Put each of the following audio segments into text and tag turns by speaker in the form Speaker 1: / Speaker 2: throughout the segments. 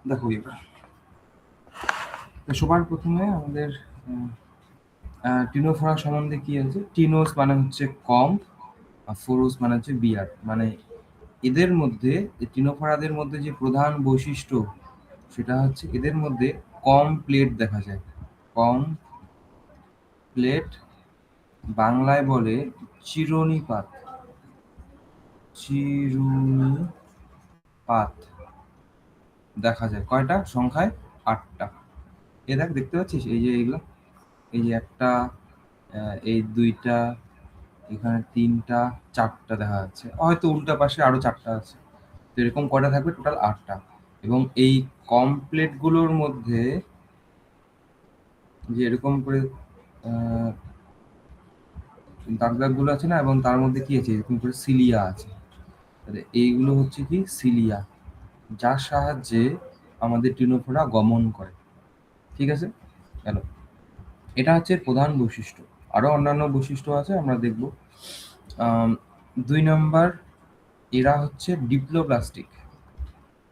Speaker 1: দেখো এবার সবার প্রথমে আমাদের টিনোফোরা সম্বন্ধে কি আছে। টিনোস মানে হচ্ছে কম, আর ফোরোস মানে হচ্ছে বিয়ার। মানে এদের মধ্যে, এই টিনোফোরাদের মধ্যে যে প্রধান বৈশিষ্ট্য সেটা হচ্ছে এদের মধ্যে কম প্লেট দেখা যায়। কম প্লেট, বাংলায় বলে চিরুনি পাত দেখা যায়। কয়টা? সংখ্যায় 8টা। দেখ, দেখতে পাচ্ছিস? এই যে এগুলো, এই যে একটা, এই 2টা, এখানে 3টা, 4টা দেখা যাচ্ছে। হয়তো উল্টা পাশে আরো 4টা আছে। তো এরকম কয়টা থাকবে? টোটাল 8টা। এবং এই কমপ্লেট গুলোর মধ্যে যে এরকম করে আহ, দাগ দাগ গুলো আছে না, এবং তার মধ্যে কি আছে? এরকম করে সিলিয়া আছে। তাহলে এইগুলো হচ্ছে কি? সিলিয়া, যার সাহায্যে আমাদের টিনোফোরা গমন করে। ঠিক আছে, গেল। এটা হচ্ছে প্রধান বৈশিষ্ট্য। আরো অন্যান্য বৈশিষ্ট্য আছে, আমরা দেখব। 2 নম্বর, এরা হচ্ছে ডিপ্লোব্লাস্টিক।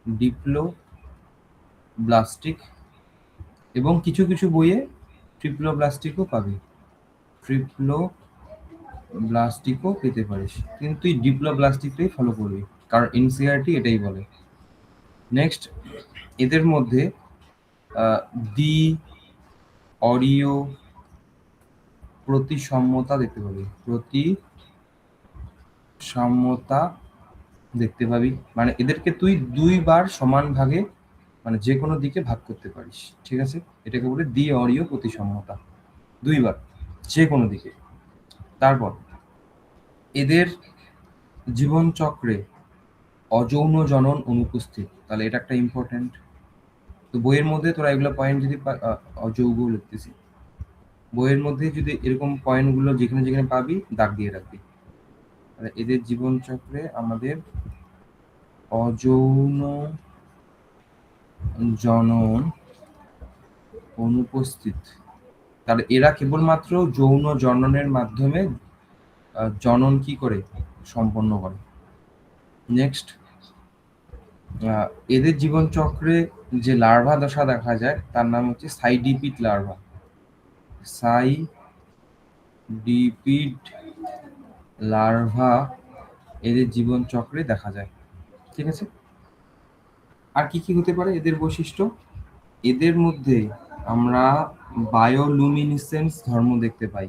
Speaker 1: ডিপ্লোব্লাস্টিক, এবং কিছু কিছু বইয়ে ট্রিপ্লোব্লাস্টিকও পাবি। ট্রিপ্লোব্লাস্টিকও পেতে পারিস, কিন্তু তুই ডিপ্লোব্লাস্টিকটাই ফলো করবি, কারণ এনসিআরটি এটাই বলে। নেক্সট, এদের মধ্যে দ্বি অরীয় প্রতিসাম্যতা দেখতে পাবি। প্রতিসাম্যতা দেখতে পাবি, মানে এদেরকে তুই 2বার সমান ভাগে, মানে যে কোনো দিকে ভাগ করতে পারিস। ঠিক আছে, এটাকে বলে দ্বি অরীয় প্রতিসাম্যতা, 2বার যে কোনো দিকে। তারপর এদের জীবনচক্রে অযৌন জনন অনুপস্থিত। তাহলে এটা একটা ইম্পর্টেন্ট। তো বইয়ের মধ্যে তোরা এগুলো পয়েন্ট যদি অযৌগ লিখতেছি, বইয়ের মধ্যে যদি এরকম পয়েন্টগুলো যেখানে যেখানে পাবি দাগ দিয়ে রাখবি। তাহলে এদের জীবনচক্রে আমাদের অযৌন জনন অনুপস্থিত। তাহলে এরা কেবলমাত্র যৌন জননের মাধ্যমে জনন কি করে? সম্পন্ন করে। নেক্সট, এদের জীবনচক্রে যে লার্ভা দশা দেখা যায় তার নাম হচ্ছে সাইডিপিড লার্ভা। সাইডিপিড লার্ভা এদের জীবনচক্রে দেখা যায়। ঠিক আছে, আর কি কি হতে পারে এদের বৈশিষ্ট্য? এদের মধ্যে আমরা বায়োলুমিনিসেন্স ধর্ম দেখতে পাই।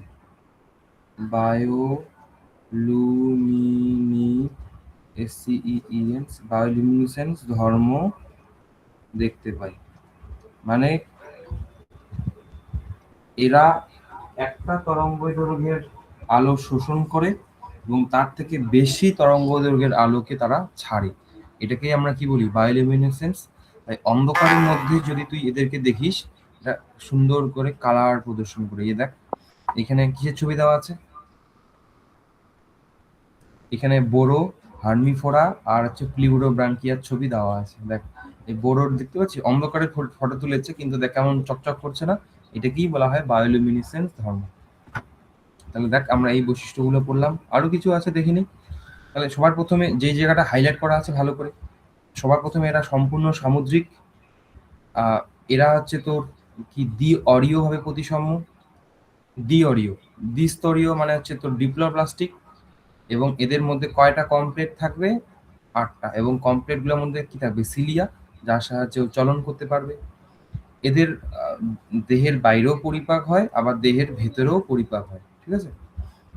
Speaker 1: বায়োলুমিনিসেন্স ধর্ম দেখতে পাই। মানে এরা একটা তরঙ্গ দৈর্ঘ্যের আলো শোষণ করে এবং তার থেকে বেশি তরঙ্গ দৈর্ঘ্যের আলোকে তারা ছাড়ে। এটাকেই আমরা কি বলি? বায়োলুমিনেসেন্স। তাই অন্ধকারের মধ্যে যদি তুই এদেরকে দেখিস, এটা সুন্দর করে কালার প্রদর্শন করে। দেখ, এখানে কিসের ছবি দেওয়া আছে? এখানে বোরো, হার্মিফোরা আর হচ্ছে প্লিউরোব্রাঙ্কিয়ার ছবি দেওয়া আছে। দেখ, এই বোরোর দেখতে পাচ্ছি অন্ধকারে ফটো তুলেছে, কিন্তু দেখ কেমন চকচক করছে না। এটাকেই বলা হয় বায়োলুমিনেসেন্স ধর্ম। তাহলে দেখ, আমরা এই বৈশিষ্ট্যগুলো পড়লাম, আরো কিছু আছে দেখিনি। তাহলে সবার প্রথমে যে জায়গাটা হাইলাইট করা আছে ভালো করে, সবার প্রথমে এরা সম্পূর্ণ সামুদ্রিক। আহ, এরা হচ্ছে তোর কি দ্বি অরীয় ভাবে প্রতিসাম্য। দ্বি অরীয়, দ্বিস্তরীয় মানে হচ্ছে তোর ডিপ্লোপ্লাস্টিক। এবং এদের মধ্যে কয়টা কমপ্লেট থাকবে? 8টা। এবং কমপ্লেট গুলোর মধ্যে কি থাকবে? সিলিয়া, যার সাহায্যে ও চলন করতে পারবে। এদের দেহের বাইরেও পরিপাক হয়, আবার দেহের ভেতরেও পরিপাক হয়। ঠিক আছে,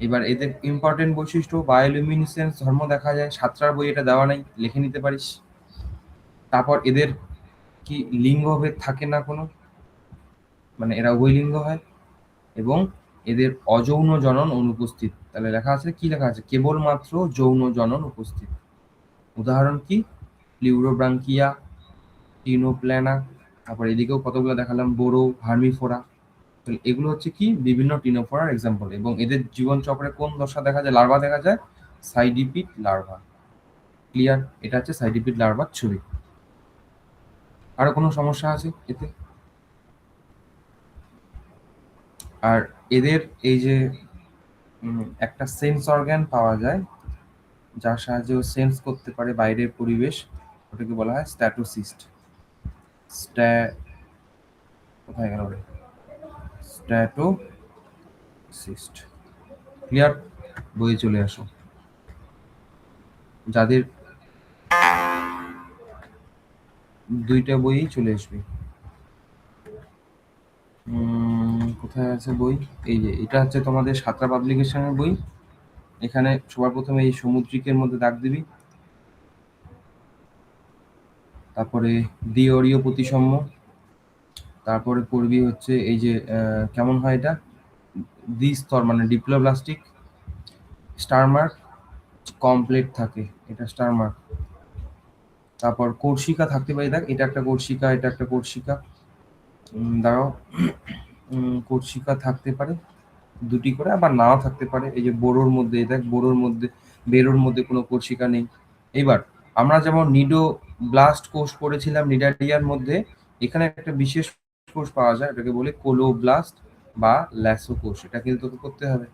Speaker 1: এবার এদের ইম্পর্টেন্ট বৈশিষ্ট্য, বায়োলুমিনেসেন্স ধর্ম দেখা যায়। 7টার বই এটা দেওয়া নাই, লিখে নিতে পারিস। তারপর এদের কি লিঙ্গভেদ থাকে না কোনো, মানে এরা উভয় লিঙ্গ হয়। এবং এদের অযৌন জনন অনুপস্থিত। তাহলে লেখা আছে, কি লেখা আছে? কেবলমাত্র যৌন জনন উপস্থিত। উদাহরণ কি? প্লিউরোব্রাঙ্কিয়া, টিনোপ্ল্যানা। তারপর এদিকেও কতগুলো দেখালাম, বোরো, হার্মিফোরা। তাহলে এগুলো হচ্ছে কি? বিভিন্ন টিনোফোরার এক্সাম্পল। এবং এদের জীবন চক্রে কোন দশা দেখা যায়? লার্ভা দেখা যায়, সাইডিপিড লার্ভা। ক্লিয়ার? এটা হচ্ছে সাইডিপিড লার্ভার ছবি। আরো কোনো সমস্যা আছে এতে? আর এদের এই যে একটা সেন্স অর্গান পাওয়া যায়, যার সাহায্যে ও সেন্স করতে পারে বাইরের পরিবেশ, ওটাকে বলা হয় স্ট্যাটোসিস্ট। স্ট্যা কোথায় গেল রে, স্ট্যাটোসিস্ট। ক্লিয়ার? বই চলে আসো, যাদের দুইটা বই চলে আসবে। কোথায় আছে বই? এই যে এটা হচ্ছে তোমাদের সাঁতরা পাবলিকেশনের বই। এখানে সবার প্রথমে এই সমুদ্রিকের মধ্যে দাগ দিবি, তারপরে দ্বিঅরীয় প্রতিসাম্য, তারপরে পড়বি হচ্ছে এই যে কেমন হয় এটা, দ্বিস্তর মানে ডিপ্লোব্লাস্টিক, স্টারমার্ক, কমপ্লিট থাকে এটা স্টারমার্ক। তারপর কোর্সিকা থাকতে পারে, দেখ এটা একটা কোর্সিকা, এটা একটা কোর্সিকা, দাঁড়াও, কোর্সিকা থাকতে পারে দুটি করে, আবার নাও থাকতে পারে। এই যে বোরোর মধ্যে দেখ, বেরোর মধ্যে কোনো কোর্সিকা নেই। এইবার আমরা যেমন নিডো ব্লাস্ট কোষ পড়েছিলাম নিডারিয়ার মধ্যে, এখানে একটা বিশেষ কোষ পাওয়া যায়, এটাকে বলে কোলোব্লাস্ট বা ল্যাসো কোষ। এটা কিন্তু তোকে করতে হবে।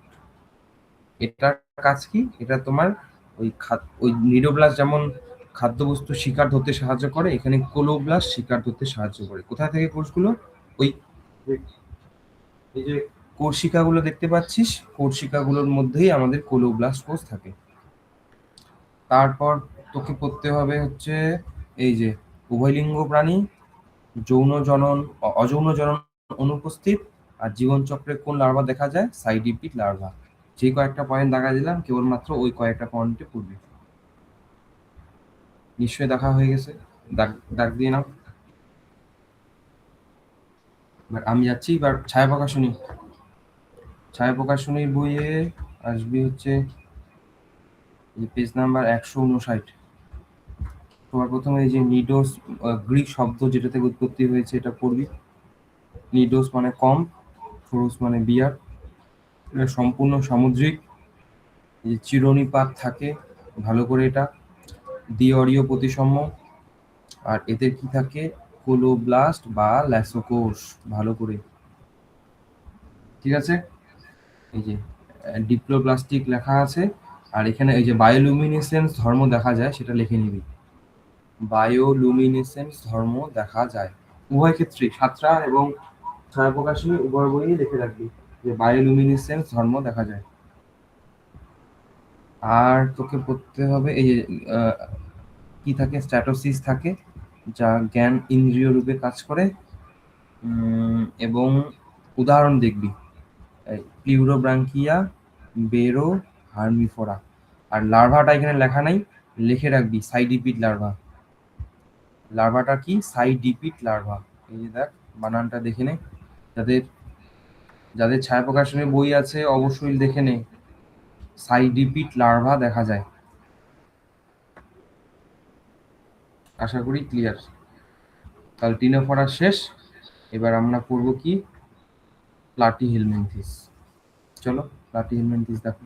Speaker 1: এটার কাজ কি? এটা তোমার ওই নিডোব্লাস্ট যেমন খাদ্যবস্তু শিকার ধরতে সাহায্য করে, এখানে কোলোব্লাস্ট শিকার ধরতে সাহায্য করে। কোথা থেকে কোষগুলো? ওই এই যে কোর্সিকাগুলো দেখতে পাচ্ছিস, কোর্সিকাগুলোর মধ্যেই আমাদের কোলোব্লাস্ট কোষ থাকে। তারপর তোকে পড়তে হবে হচ্ছে এই যে উভয়লিঙ্গ প্রাণী, যৌন জনন, অযৌন জনন অনুপস্থিত, আর জীবনচক্রে কোন লার্ভা দেখা যায়? সাইডিপিড লার্ভা। যে কয়েকটা পয়েন্ট দেখা দিলাম, কেবলমাত্র ওই কয়েকটা পয়েন্টে পড়বি। নিশ্চয়ই দেখা হয়ে গেছে, দাগ দাগ দিয়ে নাও। এবার আমি যাচ্ছি, এবার ছায়া প্রকাশনী বইয়ে আসবি হচ্ছে পেজ নাম্বার 159। তোমার প্রথমে এই যে নিডোস, গ্রিক শব্দ যেটা থেকে উৎপত্তি হয়েছে এটা পড়বি। নিডোস মানে কম, ফোরোস মানে বিয়ার। এটা সম্পূর্ণ সামুদ্রিক, এই যে চিরনিপাত থাকে ভালো করে, এটা দ্বিঅরীয় প্রতিসাম্য, আর এদের কি থাকে? কোলোব্লাস্ট বা ল্যাসোকোষ, ভালো করে। ঠিক আছে? এই যে ডিপ্লোপ্লাস্টিক লেখা আছে, আর এখানে এই যে বায়োলুমিনেসেন্স ধর্ম দেখা যায় সেটা লিখে নিবি। বায়োলুমিনেসেন্স ধর্ম দেখা যায় উভয় ক্ষেত্রে, সাতরা এবং ছায়া প্রকাশনী উভয় বইই লিখে রাখবি যে বায়োলুমিনেসেন্স ধর্ম দেখা যায়। আর তোকে পড়তে হবে এই যে কি থাকে, স্ট্যাটোসিস থাকে, যা জ্ঞান ইন্দ্রিয় রূপে কাজ করে, এবং উদাহরণ দেখবি প্লিউরোব্রাঙ্কিয়া, বেরো, হার্মিফোরা। আর লার্ভাটা এখানে লেখা নাই, লিখে রাখবি সাইডিপিড লার্ভা। লার্ভাটা কি? সাইডিপিড লার্ভা। এই যে দেখ, বানানটা দেখে নে, যাদের যাদের ছায়া প্রকাশনের বই আছে অবশ্যই দেখে নে, সাইডিপিড লার্ভা দেখা যায়। আশা করি ক্লিয়ার। তাহলে টিনোফোরা শেষ, এবার আমরা পড়বো কি? প্লাটিহেলমিনথিস। চলো প্লাটিহেলমিনথিস দেখো।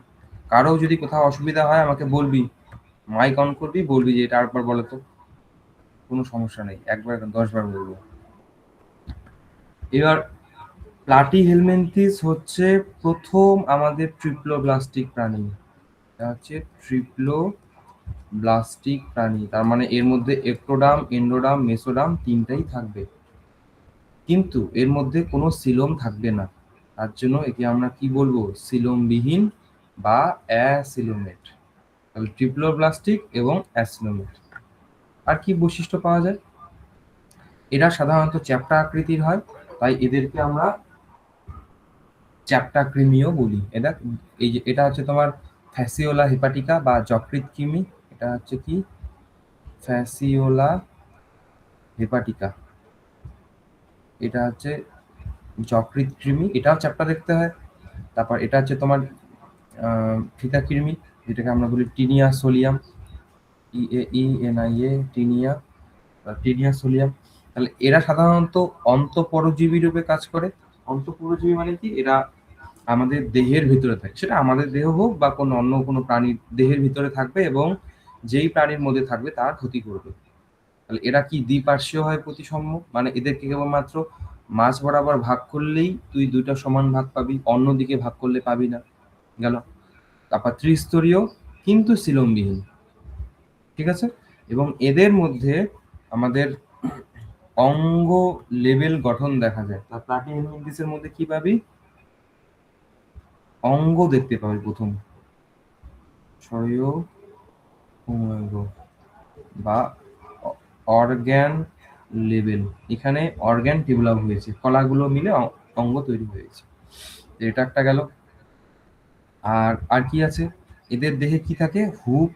Speaker 1: কারো যদি কোথাও অসুবিধা হয় আমাকে বলবি, মাইক অন করবি, বলবি যে এটা আরেকবার বলো তো, কোনো সমস্যা নেই, একবার 10 বার বলবো। এবার প্লাটিহেলমিনথিস হচ্ছে প্রথম আমাদের ট্রিপ্লোব্লাস্টিক প্রাণী। এটা হচ্ছে ট্রিপ্লোব্লাস্টিক প্রাণী, তার মানে এর মধ্যে এক্টোডার্ম, এন্ডোডার্ম, মেসোডার্ম তিনটাই থাকবে, কিন্তু এর মধ্যে কোনো সিলোম থাকবে না। তার জন্য একে আমরা কি বলবো? সিলোমবিহীন বা অ্যাসিলোমেট। তাহলে ট্রিপ্লোব্লাস্টিক এবং অ্যাসিলোমেট। আর কি বৈশিষ্ট্য পাওয়া যায়? এরা সাধারণত চ্যাপ্টা আকৃতির হয়, তাই এদেরকে আমরা চ্যাপ্টাকৃমিও বলি। এটা এই যে এটা হচ্ছে তোমার ফ্যাসিওলা হেপাটিকা বা যকৃৎ কৃমি। এটা হচ্ছে কি? ফ্যাসিওলা হেপাটিকা। এটা হচ্ছে যকৃৎ কৃমি, এটাও চ্যাপ্টা দেখতে হয়। তারপর এটা হচ্ছে তোমার ফিতা কৃমি, যেটাকে আমরা বলি tinea solium, EAENIA, tinea, tinea solium. তাহলে এরা সাধারণত অন্তঃপরজীবী রূপে কাজ করে। অন্তঃপরজীবী মানে কি? এরা আমাদের দেহের ভিতরে থাকে, সেটা আমাদের দেহ হোক বা কোনো অন্য কোনো প্রাণীর দেহের ভিতরে থাকবে, এবং যেই প্রাণীর মধ্যে থাকবে তার ক্ষতি করবে। তাহলে এরা কি দ্বিপার্শ্বীয় হয় প্রতিসাম্য, মানে এদেরকে কেবলমাত্র মাঝ বরাবর ভাগ করলেই তুই দুইটা সমান ভাগ পাবি, অন্যদিকে ভাগ করলে পাবি না। গেল। তারপর ত্রিস্তরীয় কিন্তু সিলোমবিহীন। ঠিক আছে? এবং এদের মধ্যে আমাদের অঙ্গ লেভেল গঠন দেখা যায়। তা প্লাটিহেলমিনথেসের মধ্যে কি পাবি? অঙ্গ দেখতে পাবি প্রথম, ক্ষয় বা অর্গ্যান লেভেল। এখানে অর্গ্যান ডেভেলপ হয়েছে, কলাগুলো মিলে অঙ্গ তৈরি হয়েছে। এটা একটা গেল। আর আর কি আছে? এদের দেহে কি থাকে? হুক,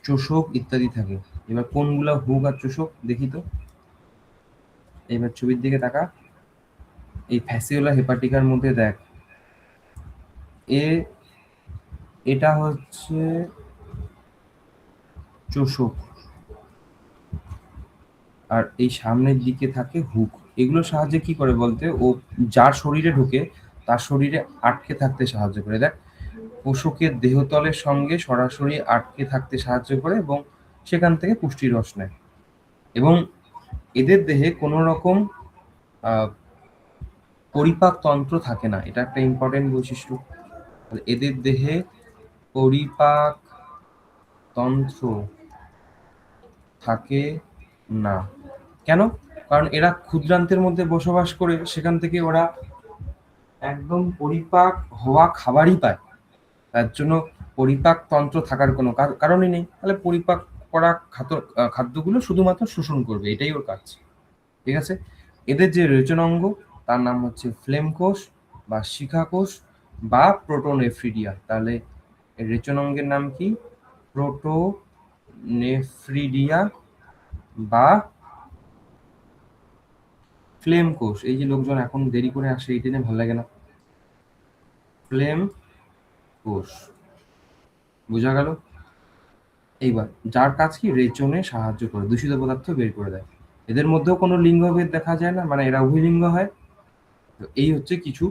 Speaker 1: চোষক ইত্যাদি থাকে। এবার কোনগুলো হুক আর চোষক দেখি তো। এবার ছবির দিকে তাকা, এই ফ্যাসিওলা হেপাটিকার মধ্যে দেখ, এ এটা হচ্ছে চোষক, আর এই সামনের দিকে থাকে হুক। এগুলোর সাহায্যে কি করে বলতে, ও যার শরীরে ঢুকে তার শরীরে আটকে থাকতে সাহায্য করে। দেখ, পোষকের দেহতলের সঙ্গে সরাসরি আটকে থাকতে সাহায্য করে এবং সেখান থেকে পুষ্টির রস নেয়। এবং এদের দেহে কোনো রকম পরিপাক তন্ত্র থাকে না, এটা একটা ইম্পর্টেন্ট বৈশিষ্ট্য। এদের দেহে পরিপাক তন্ত্র থাকে না। কেন? কারণ এরা ক্ষুদ্রান্তের মধ্যে বসবাস করে, সেখান থেকে ওরা একদম পরিপাক হওয়া খাবারই পায়। তার জন্য পরিপাক তন্ত্র থাকার কোনো কারণই নেই। তাহলে পরিপাক করা খাদ্যগুলো শুধুমাত্র শোষণ করবে, এটাই ওর কাজ। ঠিক আছে? এদের যে রেচন অঙ্গ, তার নাম হচ্ছে ফ্লেম কোষ বা শিখা কোষ বা প্রোটোনেফ্রিডিয়া। তাহলে এর রেচন অঙ্গের নাম কি? প্রোটোনেফ্রিডিয়া বা ফ্লেম কোষ। এই যে লোকজন এখন দেরি করে আসে, এই জন্য ভালো লাগে না। ফ্লেম কোষ, বোঝা গেল? এইবার যার কাজ কি? রেচনে সাহায্য করে, দূষিত পদার্থ বের করে দেয়। এদের মধ্যেও কোনো লিঙ্গভেদ দেখা যায় না, মানে এরা উভয়লিঙ্গ হয়। তো এই হচ্ছে কিছু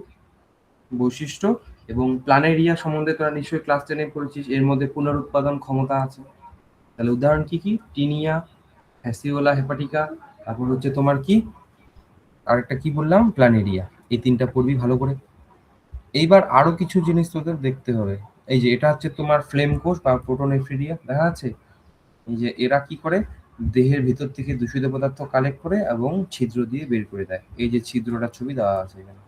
Speaker 1: বৈশিষ্ট্য। এবং প্ল্যানেরিয়া সম্বন্ধে তোরা নিশ্চয়ই ক্লাস 10 পড়েছিস, এর মধ্যে পুনরুৎপাদন ক্ষমতা আছে। তাহলে উদাহরণ কি কি? টিনিয়া, ফ্যাসিওলা হেপাটিকা, তারপর হচ্ছে তোমার কি আরেকটা কি বললাম, প্ল্যানেরিয়া। এই তিনটা পড়বি ভালো করে। এইবার আরো কিছু জিনিস তোদের দেখতে হবে। এই যে এটা হচ্ছে তোমার ফ্লেম কোষ বা প্রোটোনেফ্রিডিয়া, দেখা যাচ্ছে? এই যে এরা কি করে, দেহের ভিতর থেকে দূষিত পদার্থ কালেক্ট করে এবং ছিদ্র দিয়ে বের করে দেয়। এই যে ছিদ্রটা ছবি দেওয়া আছে এখানে।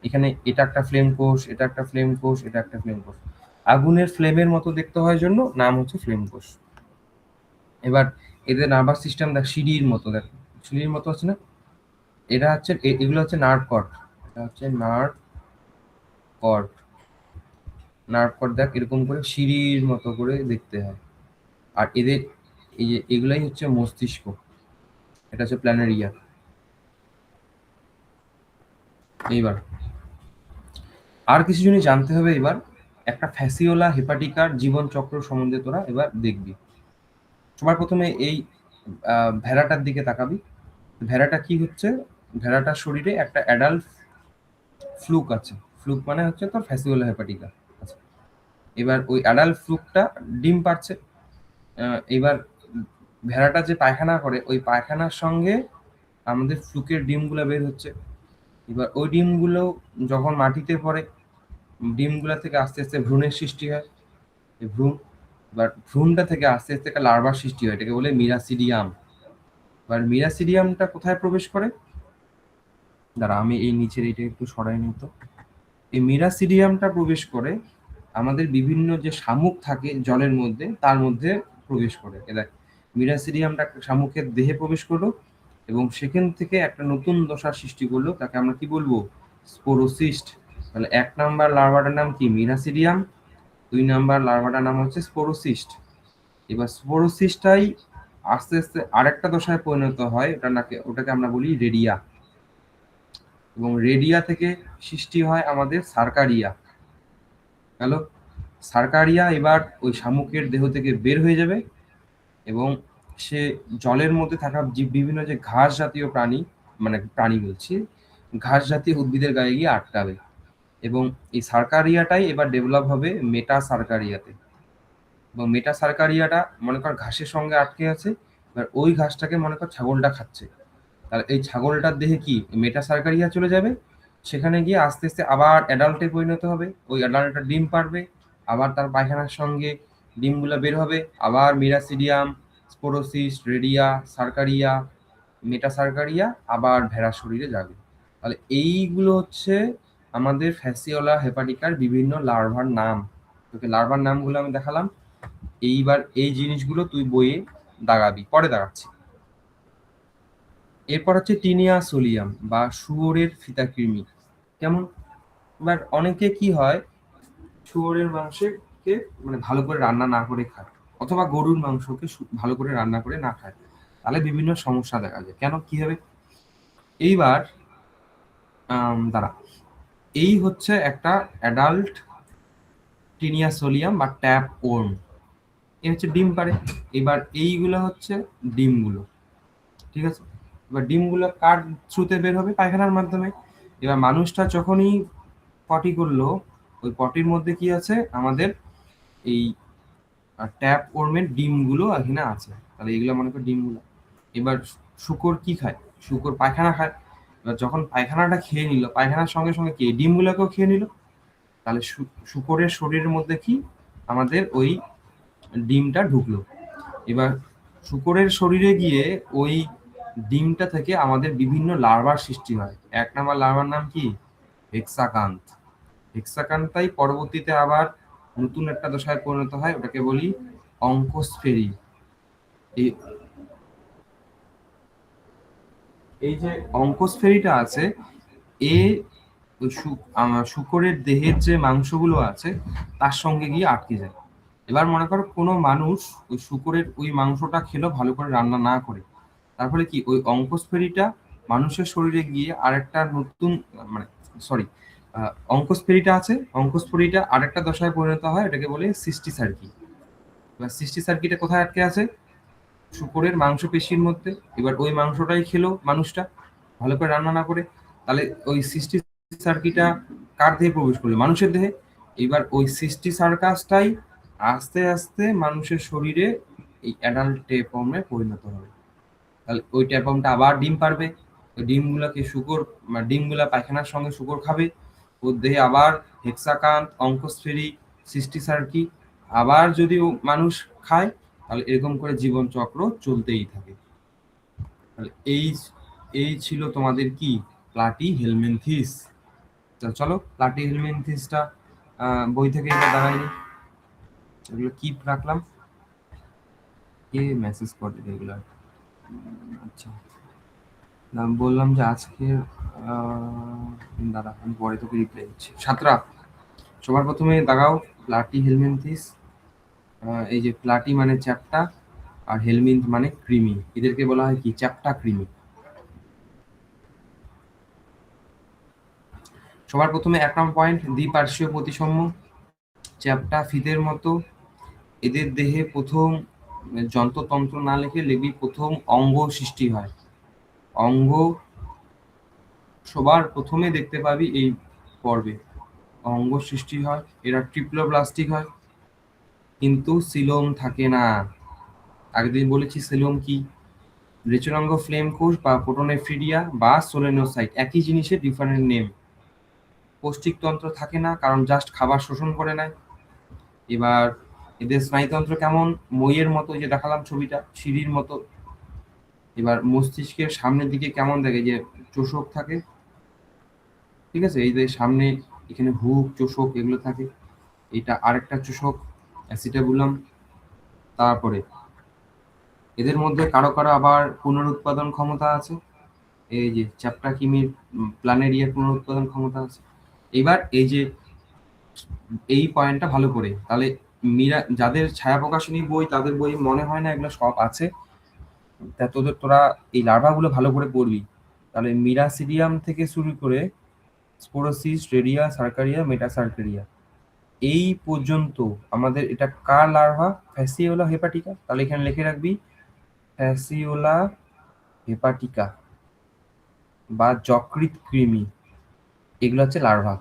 Speaker 1: এখানে এটা একটা ফ্লেম কোষ, এটা একটা ফ্লেম কোষ, এটা একটা ফ্লেম কোষ। আগুনের ফ্লেমের মতো দেখতে হয় জন্য নাম হচ্ছে ফ্লেম কোষ। এবার এদের নার্ভাস সিস্টেম দেখ, সিঁড়ির মতো, দেখ সিঁড়ির মতো আছে না? এরা হচ্ছে এগুলো হচ্ছে নার্ভ কর্ড। এটা হচ্ছে নার্ভ কর্ড। নার্ভ কর্ড দেখ এরকম করে সিঁড়ির মতো করে দেখতে হয়। আর এদের এই যে এগুলাই হচ্ছে মস্তিষ্ক। এটা হচ্ছে প্ল্যানেরিয়া। এইবার আর কিছু জিনিস জানতে হবে। এবার একটা ফ্যাসিওলা হেপাটিকার জীবন চক্র সম্বন্ধে তোরা এবার দেখবি। সবার প্রথমে এই ভেড়াটার দিকে তাকাবি। ভেড়াটা কি হচ্ছে? ভেড়াটার শরীরে একটা অ্যাডাল্ট ফ্লুক আছে। ফ্লুক মানে হচ্ছে তোর ফ্যাসিওলা হেপাটিকা। আচ্ছা, এবার ওই অ্যাডাল্ট ফ্লুকটা ডিম পাড়ছে। এবার ভেড়াটা যে পায়খানা করে, ওই পায়খানার সঙ্গে আমাদের ফ্লুকের ডিমগুলো বের হচ্ছে। এবার ওই ডিমগুলো যখন মাটিতে পড়ে, ডিমগুলা থেকে আস্তে আস্তে ভ্রূণের সৃষ্টি হয়। এই ভ্রূণ, এবার ভ্রূণটা থেকে আস্তে আস্তে একটা লার্ভার সৃষ্টি হয়, এটাকে বলে মিরাসিডিয়াম। এবার মিরাসিডিয়ামটা কোথায় প্রবেশ করে? দাঁড়া, আমি এই নিচের এটা একটু সরাই নিই তো। এই মিরাসিডিয়ামটা প্রবেশ করে আমাদের বিভিন্ন যে শামুক থাকে জলের মধ্যে, তার মধ্যে প্রবেশ করে। এ দেখ, মিরাসিডিয়ামটা একটা শামুকের দেহে প্রবেশ করলো এবং সেখান থেকে একটা নতুন দশার সৃষ্টি করলো, তাকে আমরা কি বলবো? স্পোরোসিস্ট। তাহলে ১ নাম্বার লার্ভাটার নাম কি? মিরাসিডিয়াম। ২ নাম্বার লার্ভাটার নাম হচ্ছে স্পোরোসিস্ট। এবার স্পোরোসিস্টটাই আস্তে আস্তে আরেকটা দশায় পরিণত হয়, ওটাকে আমরা বলি রেডিয়া। এবং রেডিয়া থেকে সৃষ্টি হয় আমাদের সার্কারিয়া। হ্যালো, সার্কারিয়া এবার ওই শামুকের দেহ থেকে বের হয়ে যাবে এবং সে জলের মধ্যে থাকা বিভিন্ন যে ঘাস জাতীয় প্রাণী, মানে প্রাণী বলছি, ঘাস জাতীয় উদ্ভিদের গায়ে গিয়ে আটকাবে। এবং এই সার্কারিয়াটাই এবার ডেভেলপ হবে মেটা সার্কারিয়াতে। এবং মেটা সার্কারিয়াটা মনে কর ঘাসের সঙ্গে আটকে আছে, এবার ওই ঘাসটাকে মনে কর ছাগলটা খাচ্ছে। তাহলে এই ছাগলটার দেহে কি মেটা সার্কারিয়া চলে যাবে, সেখানে গিয়ে আস্তে আস্তে আবার অ্যাডাল্টে পরিণত হবে। ওই অ্যাডাল্টটা ডিম পারবে, আবার তার পায়খানার সঙ্গে ডিমগুলো বের হবে, আবার মিরাসিডিয়াম, স্পোরোসিস, রেডিয়া, সার্কারিয়া, মেটাসার্কারিয়া আবার ভেড়ার শরীরে যাবে। তাহলে এইগুলো হচ্ছে আমাদের ফ্যাসিওলা হেপাটিকার বিভিন্ন লার্ভার নাম। তোকে লার্ভার নামগুলো আমি দেখালাম। এইবার এই জিনিসগুলো তুই বইয়ে দাগাবি, পরে দাগাচ্ছি। এরপর হচ্ছে টিনিয়া সোলিয়াম বা শুয়োরের ফিতাকৃমি। কেমন? এবার অনেকে কি হয়, শুয়োরের মাংসকে মানে ভালো করে রান্না না করে খায়, অথবা গরুর মাংসকে ভালো করে রান্না করে না খায়, তাহলে বিভিন্ন সমস্যা দেখা যায়। কেন, কি হবে? এইবার দাঁড়া, এই হচ্ছে একটা অ্যাডাল্ট টিনিয়া সোলিয়াম বা ট্যাপ ওর্ম। এ হচ্ছে ডিম পারে। এবার এইগুলো হচ্ছে ডিমগুলো, ঠিক আছে? এবার ডিমগুলো কার থ্রুতে বের হবে? পায়খানার মাধ্যমে। এবার মানুষটা যখনই পটি করলো, ওই পটির মধ্যে কি আছে? আমাদের এই ট্যাপ ওর্মের ডিমগুলো এখানে আছে। তাহলে এগুলো মনে করো ডিমগুলো। এবার শূকর কি খায়? শূকর পায়খানা খায়। এবার যখন পায়খানাটা খেয়ে নিল, পায়খানার সঙ্গে সঙ্গে কি ডিমগুলোকেও খেয়ে নিল। তাহলে শূকরের শরীরের মধ্যে কি আমাদের ওই ডিমটা ঢুকলো। এবার শূকরের শরীরে গিয়ে ওই ডিমটা থেকে আমাদের বিভিন্ন লার্ভার সৃষ্টি হয়। এক নাম্বার লার্ভার নাম কি? হেক্সাকান্থ। হেক্সাকান্থাই পরবর্তীতে আবার নতুন একটা দশায় পরিণত হয়, ওটাকে বলি অঙ্কোস্ফেরি। এই এই যে অঙ্কোস্ফেরিটা আছে, এ ওই শূকরের দেহের যে মাংসগুলো আছে তার সঙ্গে গিয়ে আটকে যায়। এবার মনে করো কোনো মানুষ ওই শূকরের ওই মাংসটা খেলো ভালো করে রান্না না করে, তারপরে কি ওই অঙ্কোস্ফেরিটা মানুষের শরীরে গিয়ে আরেকটা নতুন, মানে সরি, অঙ্কোস্ফেরিটা আছে, অঙ্কোস্ফেরিটা আরেকটা দশায় পরিণত হয়, এটাকে বলে সিস্টিসার্কি। এবার সিস্টিসার্কিটা কোথায় আটকে আছে? শূকরের মাংসপেশির মধ্যে। এবার ওই মাংসটাই খেলো মানুষটা ভালো করে রান্না না করে, তাহলে ওই সিস্টি সার্কিটা কার দেহে প্রবেশ করলো? মানুষের দেহে। এবার ওই সিস্টি সার্কাসটাই আস্তে আস্তে মানুষের শরীরে এই অ্যাডাল্ট টেপমে পরিণত হবে। তাহলে ওই ট্যাপমটা আবার ডিম পারবে। ওই ডিমগুলোকে শূকর, মানে ডিমগুলা পায়খানার সঙ্গে শূকর খাবে। ওর দেহে আবার হেক্সাকান্থ, অঙ্কোস্ফেরি, সিস্টিসার্কি আবার যদি মানুষ খায়, তাহলে এরকম করে জীবন চক্র চলতেই থাকে। তাহলে এই এই ছিল তোমাদের কি প্লাটি হেলমিনথিস। চলো প্লাটি হেলমিনথিসটা বই থেকে এটা দাঁড়ায়নি, এগুলো কি রাখলাম, কে মেসেজ করে এগুলো? আচ্ছা, বললাম যে আজকের দাঁড়া আমি পরে তোকে রিপ্লাই দিচ্ছি। সাতরা, সবার প্রথমে দাগাও প্লাটি হেলমিনথিস। এই যে প্লাটি মানে চ্যাপ্টা, আর হেলমিন্থ মানে কৃমি, এদেরকে বলা হয় কি? চ্যাপ্টা কৃমি। সবার প্রথমে 1 নং পয়েন্ট, দ্বিপার্শ্বীয় প্রতিসাম্য। চ্যাপ্টা ফিতের মতো। এদের দেহে প্রথম যন্ত্রতন্ত্র না লিখবি, প্রথম অঙ্গ সৃষ্টি হয়। অঙ্গ সবার প্রথমে দেখতে পাবি এই পর্বে, অঙ্গ সৃষ্টি হয়। এরা ট্রিপ্লোব্লাস্টিক হয়, কিন্তু সিলোম থাকে না। আগের দিন বলেছি সিলোম কি? রেচনাঙ্গ ফ্লেম কোষ বা প্রোটোনেফ্রিডিয়া বা সোলেনোসাইট, একই জিনিসের ডিফারেন্ট নেম। পৌষ্টিকতন্ত্র থাকে না, কারণ জাস্ট খাবার শোষণ করে নেয়। এবার এদের স্নায়ুতন্ত্র কেমন? মইয়ের মতো, যে দেখালাম ছবিটা, সিঁড়ির মতো। এবার মস্তিষ্কের সামনের দিকে কেমন দেখে? যে চোষক থাকে, ঠিক আছে? এই যে সামনে এখানে হুক, চোষক এগুলো থাকে। এটা আরেকটা চোষক, অ্যাসিটাবুলাম। তারপরে এদের মধ্যে কারো কারো আবার পুনরুৎপাদন ক্ষমতা আছে। এই যে চ্যাপ্টা কিমির প্ল্যানেরিয়ার পুনরুৎপাদন ক্ষমতা আছে। এবার এই যে এই পয়েন্টটা ভালো করে, তাহলে মীরা যাদের ছায়া প্রকাশনী বই, তাদের বই মনে হয় না এগুলো সব আছে। তা তোরা এই লার্ভাগুলো ভালো করে পড়বি। তাহলে মিরাসিডিয়াম থেকে শুরু করে স্পোরোসিস, রেডিয়া, সার্কারিয়া, মেটাসার্কারিয়া, এই পর্যন্ত আমাদের এটা কার লার্ভা? ফ্যাসিওলা হেপাটিকা। তাহলে এখানে লিখে রাখবি ফ্যাসিওলা হেপাটিকা বা যকৃৎ কৃমি, এগুলো হচ্ছে লার্ভা।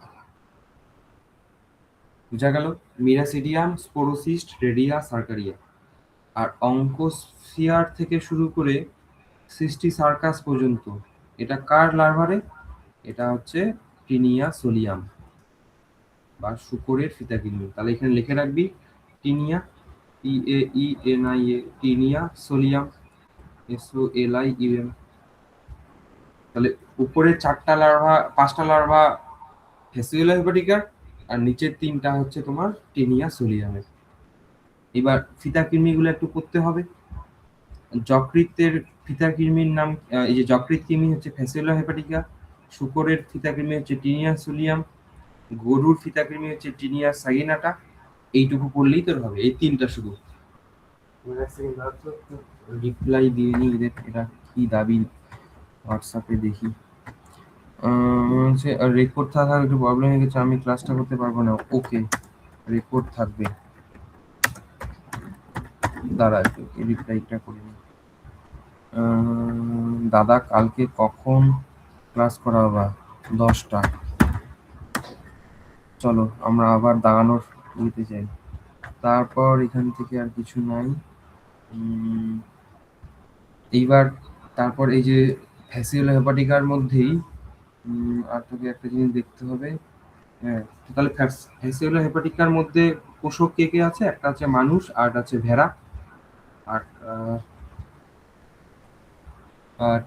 Speaker 1: বুঝা গেল? মিরাসিডিয়াম, স্পোরোসিস্ট, রেডিয়া, সার্কারিয়া। আর অঙ্কোস্ফিয়ার থেকে শুরু করে সিস্টি সার্কাস পর্যন্ত এটা কার লার্ভারে? এটা হচ্ছে টিনিয়া সোলিয়াম বা শূকরের ফিতাকৃমি। তাহলে এখানে লিখে রাখবি tinea, TAENIA, tinea solium, SOLIUM। তাহলে উপরে 5টা লার্ভা ফ্যাসিওলা হেপাটিকার, আর নিচের 3টা হচ্ছে তোমার টেনিয়া সোলিয়ামের। এবার ফিতাকৃমিগুলো একটু করতে হবে। যকৃতের ফিতাকৃমির নাম, এই যে যকৃৎ কৃমি হচ্ছে ফ্যাসিওলা হেপাটিকা, শূকরের ফিতাকৃমি হচ্ছে টিনিয়া সোলিয়াম, গরুর ফিতাকৃমি হচ্ছে টিনিয়া সাগিনাটা। এইটুকু পড়লেই তোর হবে, এই 3টা শুধু। রিপ্লাই দিয়ে নি এদের, এটা কি দাবি হোয়াটসঅ্যাপে দেখি। রেকর্ড থাকা একটু প্রবলেম হয়ে গেছে, আমি ক্লাসটা করতে পারবো না। ওকে, রেকর্ড থাকবে, দাঁড়া একটু রিপ্লাইটা করি। দাদা কালকে কখন ক্লাস করাবা? 10টা। চলো আমরা আবার দাঁড়ানোর নিতে চাই। তারপর এখান থেকে আর কিছু নাই। এইবার তারপর এই যে ফ্যাসিওলা হেপাটিকার মধ্যেই আর তোকে একটা জিনিস দেখতে হবে। হ্যাঁ, তাহলে ফ্যাসিওলা হেপাটিকার মধ্যে পোষক কে কে আছে? একটা আছে মানুষ, আর একটা আছে ভেড়া, আর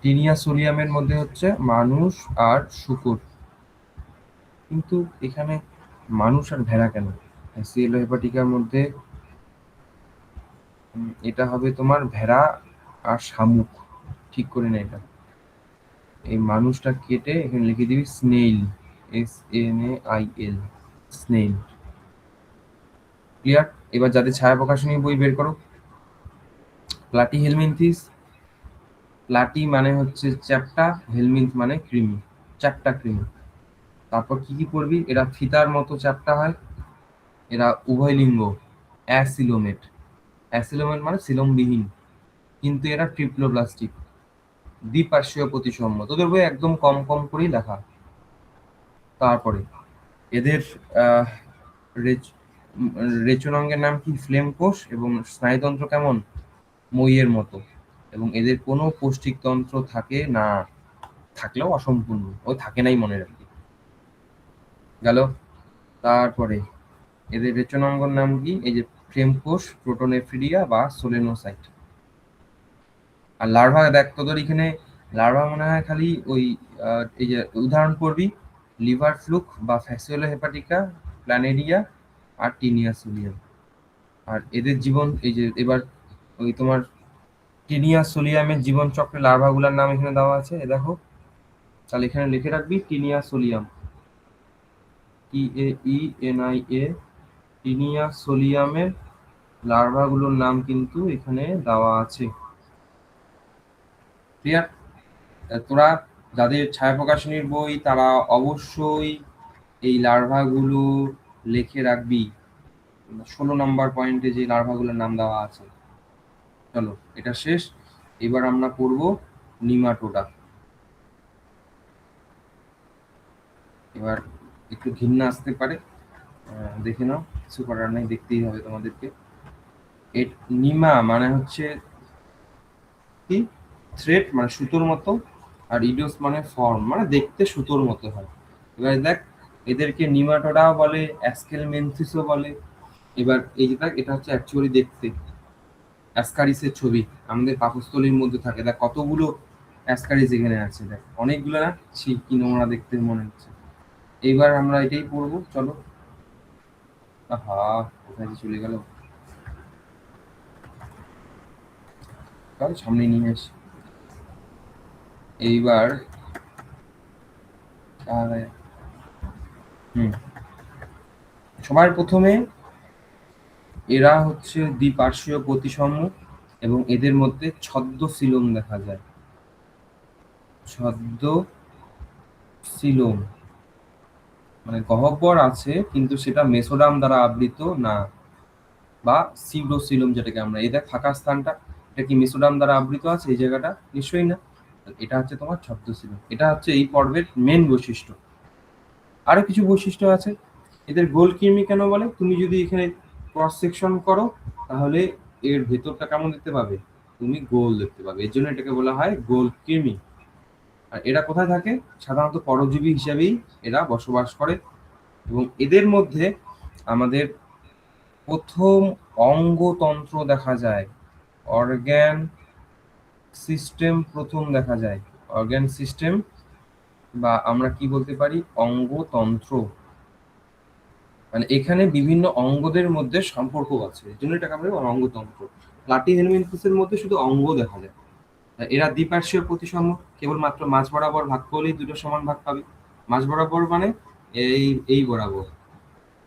Speaker 1: টিনিয়া সোলিয়ামের মধ্যে হচ্ছে মানুষ আর শূকর। কিন্তু এখানে মানুষ আর ভেড়া কেন? ফ্যাসিওলা হেপাটিকার মধ্যে এটা হবে তোমার ভেড়া আর শামুক। ঠিক করে না এটা, এই মানুষটা কেটে এখানে লিখে দিবি স্নেইল, SNAIL, স্নেইল। ক্লিয়ার? এবার যাদের ছায়া প্রকাশনী বই বের করো। প্লাটি হেলমিনথিস, প্লাটি মানে হচ্ছে চ্যাপ্টা, হেলমিন্থ মানে কৃমি, চ্যাপ্টা কৃমি। তারপর কি কি পড়বি? এরা ফিতার মতো চ্যাপ্টা হয়, এরা উভয় লিঙ্গ, অ্যাসিলোমেট। অ্যাসিলোমেট মানে সিলোমবিহীন, কিন্তু এরা ট্রিপ্লোপ্লাস্টিক, দ্বিপার্শ্বীয় প্রতিসম। তোদের বই একদম কম কম করেই লেখা। তারপরে এদের রেচনাঙ্গের নাম কি? ফ্লেম কোষ। এবং স্নায়ুতন্ত্র কেমন? মইয়ের মতো। এবং এদের কোনো পৌষ্টিকতন্ত্র থাকে না, থাকলেও অসম্পূর্ণ, ও থাকে নাই মনে রাখবি। গেল। তারপরে এদের রেচনাঙ্গর নাম কি? এই যে ফ্লেম কোষ, প্রোটোনেফ্রিডিয়া বা সোলেনোসাইট। আর লার্ভা দেখ, তোদের এখানে লার্ভা মনে হয় খালি ওই এই যে উদাহরণ পড়বি, লিভার ফ্লুক বা ফ্যাসিওলা হেপাটিকা, প্ল্যানেরিয়া আর টিনিয়া সোলিয়াম। আর এদের জীবন, এই যে এবার ওই তোমার টিনিয়া সোলিয়ামের জীবন চক্রে লার্ভাগুলোর নাম এখানে দেওয়া আছে, এ দেখো। তাহলে এখানে লিখে রাখবি টিনিয়া সোলিয়াম, TAENIA, টিনিয়া সোলিয়ামের লার্ভাগুলোর নাম কিন্তু এখানে দেওয়া আছে। ক্লিয়ার? তোরা যাদের ছায়া প্রকাশনীর বই তারা অবশ্যই এই লার্ভাগুলো লিখে রাখবি। 16 নম্বর পয়েন্টে যে লার্ভাগুলোর নাম দেওয়া আছে। চলো এটা শেষ, এবার আমরা পড়ব নিমাটোডা। এবার একটু ঘৃণা আসতে পারে, দেখে নাও, কিছু করার নাই, দেখতেই হবে তোমাদেরকে। নিমা মানে হচ্ছে কি? থ্রেড মানে সুতোর মতো, আর ইডিওস মানে ফর্ম, মানে দেখতে সুতোর মতো হয়। এবার দেখ, এদেরকে নিমাটোডাও বলে, অ্যাস্কেলমেনথিসও বলে। এবার এই যে দেখ, এটা হচ্ছে অ্যাকচুয়ালি দেখতে অ্যাসকারিসের ছবি, আমাদের পাকস্থলীর মধ্যে থাকে। দেখ কতগুলো অ্যাসকারিস এখানে আছে, দেখ অনেকগুলো না, ছি কি নোংরা দেখতে মনে হচ্ছে। এইবার আমরা এটাই পড়বো, চলো। আহা, কোথায় যে চলে গেল, কাল সামনে নিয়ে আসি। এইবার সবার প্রথমে এরা হচ্ছে দ্বিপার্শ্বীয় প্রতিসম, এবং এদের মধ্যে ছদ্ম সিলোম দেখা যায়। ছদ্ম সিলোম মানে গহ্বর আছে, কিন্তু সেটা মেসোডাম দ্বারা আবৃত না, বা সিউডোসিলোম যেটাকে আমরা, এই দেখ ফাঁকা স্থানটা, এটা কি মেসোডাম দ্বারা আবৃত আছে? এই জায়গাটা নিশ্চয়ই না। এটা হচ্ছে তোমার ছদ্মসিলোম। এটা হচ্ছে এই পর্বের মেন বৈশিষ্ট্য। আরো কিছু বৈশিষ্ট্য আছে। এদের গোল কৃমি কেন বলে? তুমি যদি এখানে ক্রস সেকশন করো তাহলে এর ভেতরটা কেমন দেখতে পাবে? তুমি গোল দেখতে পাবে, এর জন্য এটাকে বলা হয় গোল কৃমি। আর এরা কোথায় থাকে? সাধারণত পরজীবী হিসাবেই এরা বসবাস করে। এবং এদের মধ্যে আমাদের প্রথম অঙ্গতন্ত্র দেখা যায়, অর্গ্যান সিস্টেম প্রথম দেখা যায়, অর্গ্যান সিস্টেম বা আমরা কি বলতে পারি অঙ্গতন্ত্র, মানে এখানে বিভিন্ন অঙ্গদের মধ্যে সম্পর্ক আছে, এই জন্য এটাকে আমরা বলি অঙ্গতন্ত্র। প্লাটিহেলমিনথেসের মধ্যে শুধু অঙ্গ দেখা যায়। এরা দ্বিপার্শ্বীয় প্রতিসম, কেবলমাত্র মাঝ বরাবর ভাগ করলেই দুটো সমান ভাগ পাবে। মাঝ বরাবর মানে এই এই বরাবর,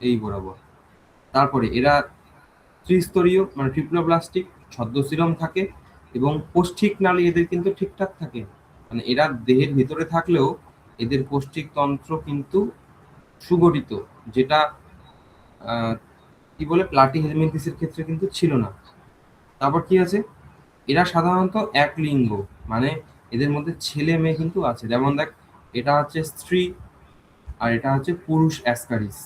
Speaker 1: এই বরাবর। তারপরে এরা ত্রিস্তরীয় মানে ট্রিপ্লোব্লাস্টিক, ছদ্মশিরম থাকে এবং পৌষ্ঠিক নালী এদের কিন্তু ঠিকঠাক থাকে। মানে এরা দেহের ভিতরে থাকলেও এদের পৌষ্টিক তন্ত্র কিন্তু সুগঠিত, যেটা কি বলে প্লাটিহেলমিনথেসের ক্ষেত্রে কিন্তু ছিল না। তারপর কি আছে, এরা সাধারণত এক লিঙ্গ, মানে এদের মধ্যে ছেলে মেয়ে কিন্তু আছে। যেমন দেখ, এটা হচ্ছে স্ত্রী আর এটা হচ্ছে পুরুষ অ্যাসকারিস।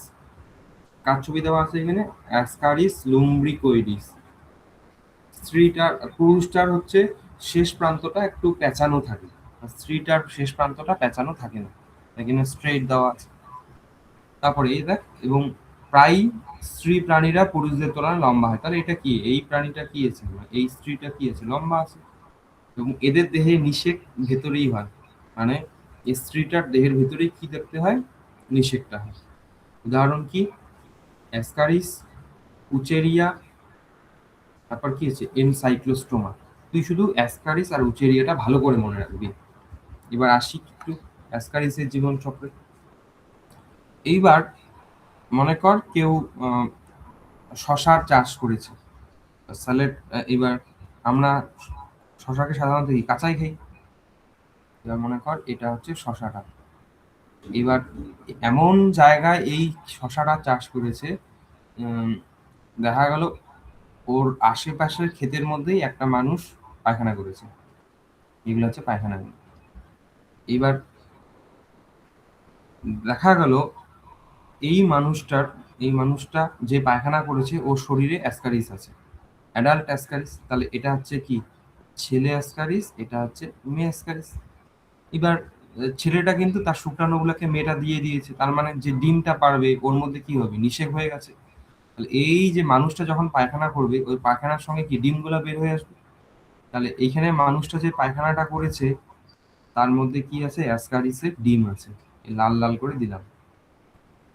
Speaker 1: কার ছবি দেওয়া আছে এখানে? অ্যাসকারিস লুম্ব্রিকোইডিস। স্ত্রীটার, পুরুষটার হচ্ছে শেষ প্রান্তটা একটু পেঁচানো থাকে, আর স্ত্রীটার শেষ প্রান্তটা পেঁচানো থাকে না, এখানে স্ট্রেইট দেওয়া আছে। তারপরে এই দেখ, এবং প্রায় স্ত্রী প্রাণীরা পুরুষদের তুলনায় লম্বা হয়। তাহলে এটা কি, এই প্রাণীটা কি আছে, এই স্ত্রীটা কি আছে, লম্বা আছে। এবং এদের দেহে নিষেক ভেতরেই হয়, মানে এই স্ত্রীটার দেহের ভেতরেই কি দেখতে হয়, নিষেকটা হয়। উদাহরণ কি, অ্যাসকারিস, উচেরিয়া, তারপর কি আছে এনসাইক্লোস্টোমা। তুই শুধু অ্যাসকারিস আর উচেরিয়াটা ভালো করে মনে রাখবি। এবার আসি একটু অ্যাসকারিসের জীবন চক্রে। এইবার মনে কর কেউ শশার চাষ করেছে, তাহলে এবার আমরা শশাকে সাধারণত কি কাঁচাই খাই। এবার মনে কর এটা হচ্ছে শশাটা। এবার এমন জায়গায় এই শশাটা চাষ করেছে, উম, দেখা গেল ওর আশেপাশের ক্ষেতের মধ্যেই একটা মানুষ পায়খানা করেছে। এগুলো হচ্ছে পায়খানাগুলো। এবার দেখা গেল এই মানুষটার, এই মানুষটা যে পায়খানা করেছে ওর শরীরে অ্যাসকারিস আছে, অ্যাডাল্ট অ্যাসকারিস। তাহলে এটা হচ্ছে কি, ছেলে অ্যাসকারিস, এটা হচ্ছে মেয়ে অ্যাসকারিস। এবার ছেলেটা কিন্তু তার শুক্রাণুগুলোকে মেয়েটা দিয়ে দিয়েছে, তার মানে যে ডিমটা পারবে ওর মধ্যে কি হবে, নিষেক হয়ে গেছে। তাহলে এই যে মানুষটা যখন পায়খানা করবে ওই পায়খানার সঙ্গে কি ডিমগুলো বের হয়ে আসবে। তাহলে এইখানে মানুষটা যে পায়খানাটা করেছে তার মধ্যে কি আছে, অ্যাসকারিসের ডিম আছে, এই লাল লাল করে দিলাম।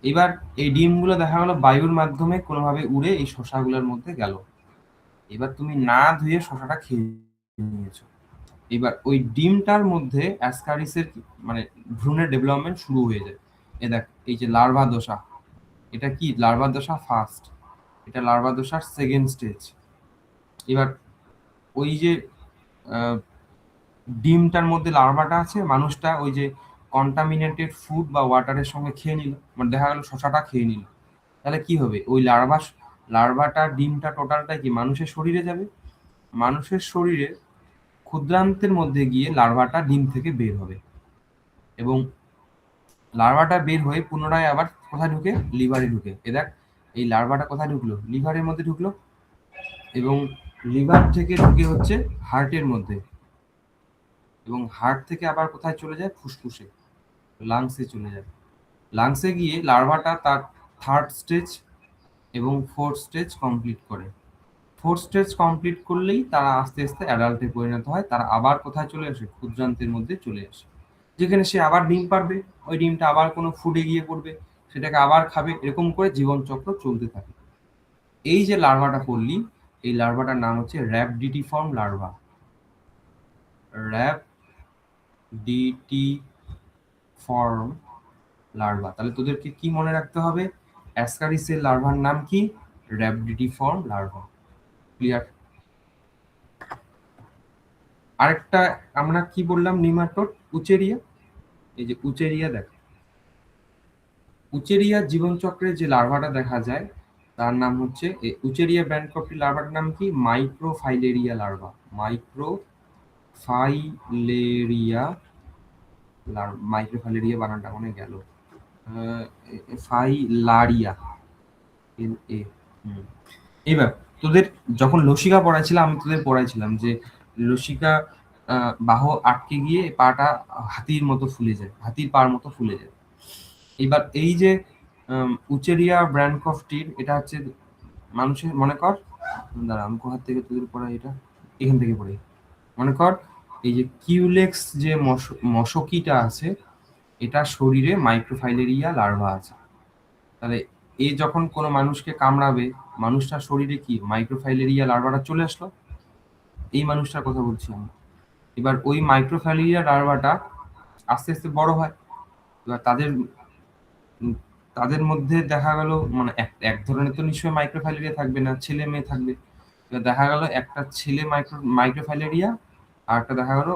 Speaker 1: এবার এই ডিমগুলো দেখা গেল বায়ুর মাধ্যমে কোনোভাবে উড়ে এই শশাগুলোর মধ্যে গেল। এবার তুমি না ধুয়ে শশাটা খেয়ে নিয়েছো। এবার ওই ডিমটার মধ্যে অ্যাসকারিসের মানে ভ্রূণের ডেভেলপমেন্ট শুরু হয়ে যায়। এ দেখ, এই যে লার্ভা দশা, এটা কি লার্ভা দশা ফার্স্ট, এটা লার্ভা দশার সেকেন্ড স্টেজ। এবার ওই যে আহ, ডিমটার মধ্যে লার্ভাটা আছে, মানুষটা ওই যে কন্টামিনেটেড ফুড বা ওয়াটারের সঙ্গে খেয়ে নিল, মানে দেখা গেল শশাটা খেয়ে নিল। তাহলে কি হবে, ওই লার্ভাটা ডিমটা টোটালটাই কি মানুষের শরীরে যাবে। মানুষের শরীরে ক্ষুদ্রান্তের মধ্যে গিয়ে লার্ভাটা ডিম থেকে বের হবে, এবং লার্ভাটা বের হয়ে পুনরায় আবার কোথায় ঢুকে, লিভারে ঢুকে। এ দেখ, এই লার্ভাটা কোথায় ঢুকলো, লিভারের মধ্যে ঢুকলো, এবং লিভার থেকে ঢুকে হচ্ছে হার্টের মধ্যে, এবং হার্ট থেকে আবার কোথায় চলে যায়, ফুসফুসে, লাংসে চলে যায়। লাংসে গিয়ে লার্ভাটা তার থার্ড স্টেজ এবং ফোর্থ স্টেজ কমপ্লিট করে। ফোর্থ স্টেজ কমপ্লিট করলেই তারা আস্তে আস্তে অ্যাডাল্টে পরিণত হয়। তারা আবার কোথায় চলে আসে, ক্ষুদ্রান্তের মধ্যে চলে আসে, যেখানে সে আবার ডিম পারবে, ওই ডিমটা আবার কোনো ফুডে গিয়ে পড়বে, সেটাকে আবার খাবে, এরকম করে জীবনচক্র চলতে থাকে। এই যে লার্ভাটা পড়লি, এই লার্ভাটার নাম হচ্ছে র্যাবডিটিফর্ম লার্ভা। র্যাবডিটিফর্ম লার্ভা। তাহলে তোদেরকে কি মনে রাখতে হবে, অ্যাসকারিসের লার্ভার নাম কি, র্যাবডিটিফর্ম লার্ভা। ক্লিয়ার? আরেকটা আমরা কি বললাম, নিমাটোড, উচেরিয়া। এই যে উচেরিয়া দেখ, উচেরিয়ার জীবনচক্রে যে লার্ভাটা দেখা যায় তার নাম হচ্ছে উচেরিয়া ব্যান্ডকপটি লার্ভাটার নাম কি, মাইক্রোফাইলেরিয়া লার্ভা। মাইক্রোফাইলেরিয়া মাইক্রোফাইলেরিয়া বানানটা মনে গেল, ফাইলারিয়া, এল এ। এইবার তোদের যখন লসিকা পড়াইছিলাম, আমি তোদের পড়াইছিলাম যে লসিকা বাহ আটকে গিয়ে পাটা হাতির মতো ফুলে যায়, হাতির পার মতো ফুলে যায়। এবার এই যে উচেরিয়া ব্র্যান্ডকফটির, এটা হচ্ছে মানুষের, মনে কর, দাঁড়া আমি কোথা থেকে তোদের পড়াই, এটা এখান থেকে পড়াই। মনে কর এই যে কিউলেক্স যে মশকিটা আছে, এটা শরীরে মাইক্রোফাইলেরিয়া লার্ভা আছে। তাহলে এ যখন কোনো মানুষকে কামড়াবে, মানুষটার শরীরে কি মাইক্রোফাইলেরিয়া লার্ভাটা চলে আসলো, এই মানুষটার কথা বলছি আমি। এবার ওই মাইক্রোফাইলেরিয়া লার্ভাটা আস্তে আস্তে বড় হয়। এবার উম, তাদের মধ্যে দেখা গেল মানে এক এক ধরনের তো নিশ্চয়ই মাইক্রোফাইলেরিয়া থাকবে না, ছেলে মেয়ে থাকবে। এবার দেখা গেল একটা ছেলে মাইক্রোফাইলেরিয়া, আর একটা দেখা গেল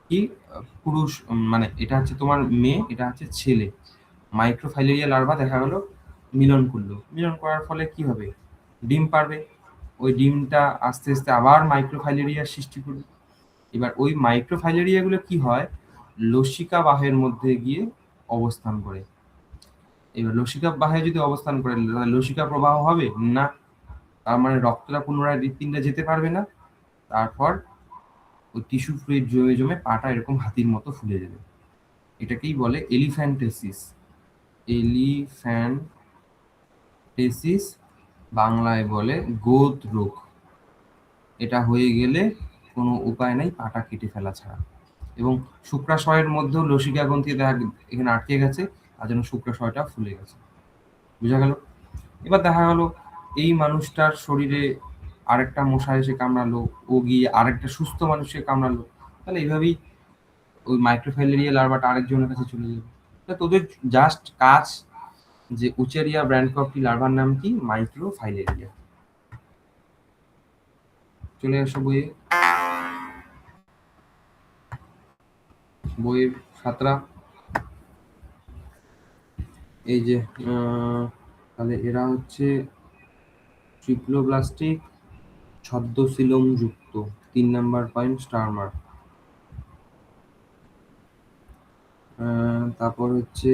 Speaker 1: কি পুরুষ, মানে এটা হচ্ছে তোমার মেয়ে, এটা হচ্ছে ছেলে। মাইক্রোফাইলেরিয়া লার্ভা দেখা গেল মিলন করলো, মিলন করার ফলে কি হবে, ডিম পারবে। ওই ডিমটা আস্তে আস্তে আবার মাইক্রোফাইলেরিয়া সৃষ্টি করবে। এবার ওই মাইক্রোফাইলেরিয়া গুলো কি হয়, লসিকা বাহের মধ্যে গিয়ে অবস্থান করে। এবার লসিকা বাহে যদি অবস্থান করে, তাহলে লসিকা প্রবাহ হবে না, তার মানে রক্তটা পুনরায় হৃৎপিণ্ডে যেতে পারবে না। তারপর ওই টিস্যু ফ্লুইড জমে জমে পাটা এরকম হাতির মতো ফুলে যাবে। এটাকেই বলে এলিফ্যান্টেসিস। এলিফ্যান্টেসিস বাংলায় বলে গোদ রোগ। এটা হয়ে গেলে কোনো উপায় নাই পাটা কেটে ফেলা ছাড়া। এবং শুক্রাশয়ের মধ্যেও লসিকা গ্রন্থি এখানে আটকে গেছে, তার জন্য শুক্রাশয়টা ফুলে গেছে। বুঝা গেল? এবার দেখা গেল এই মানুষটার শরীরে আরেকটা মশা এসে কামড়ালো, ও গিয়ে আরেকটা সুস্থ মানুষকে কামড়ালো। তাহলে এইভাবেই ওই মাইক্রোফাইলেরিয়া লার্ভাটা আরেকজনের কাছে চলে যাবে। তা তোদের জাস্ট কাজ যে উচেরিয়া ব্র্যান্ডকফটি লার্ভার নাম কি, মাইক্রোফাইলেরিয়া। চলে আসো বইয়ে, বইয়ের সাতরা। এই যে তাহলে এরা হচ্ছে ট্রিপ্লোব্লাস্টিক ছদ্মসিলোম যুক্ত। 3 নাম্বার পয়েন্ট স্টার মার্ক। তারপর হচ্ছে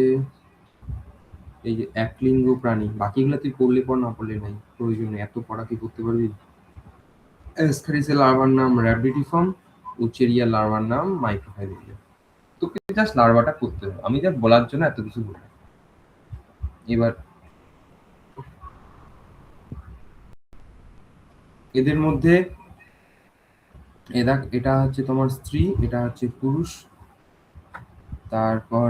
Speaker 1: এই যে একলিঙ্গ প্রাণী, বাকিগুলো তুই পড়লে পর, না পড়লে নাই, প্রয়োজন নেই, এত পড়া কি করতে পারবি। এসকারিসের লার্ভার নাম র্যাবিডিফর্ম, উচেরিয়া লার্ভার নাম মাইক্রোফাইলেরিয়া। তোকে জাস্ট লার্ভাটা করতে হবে, আমি যা বলার জন্য এত কিছু বললাম। এবার এদের মধ্যে এটা হচ্ছে তোমার স্ত্রী, এটা হচ্ছে পুরুষ। তারপর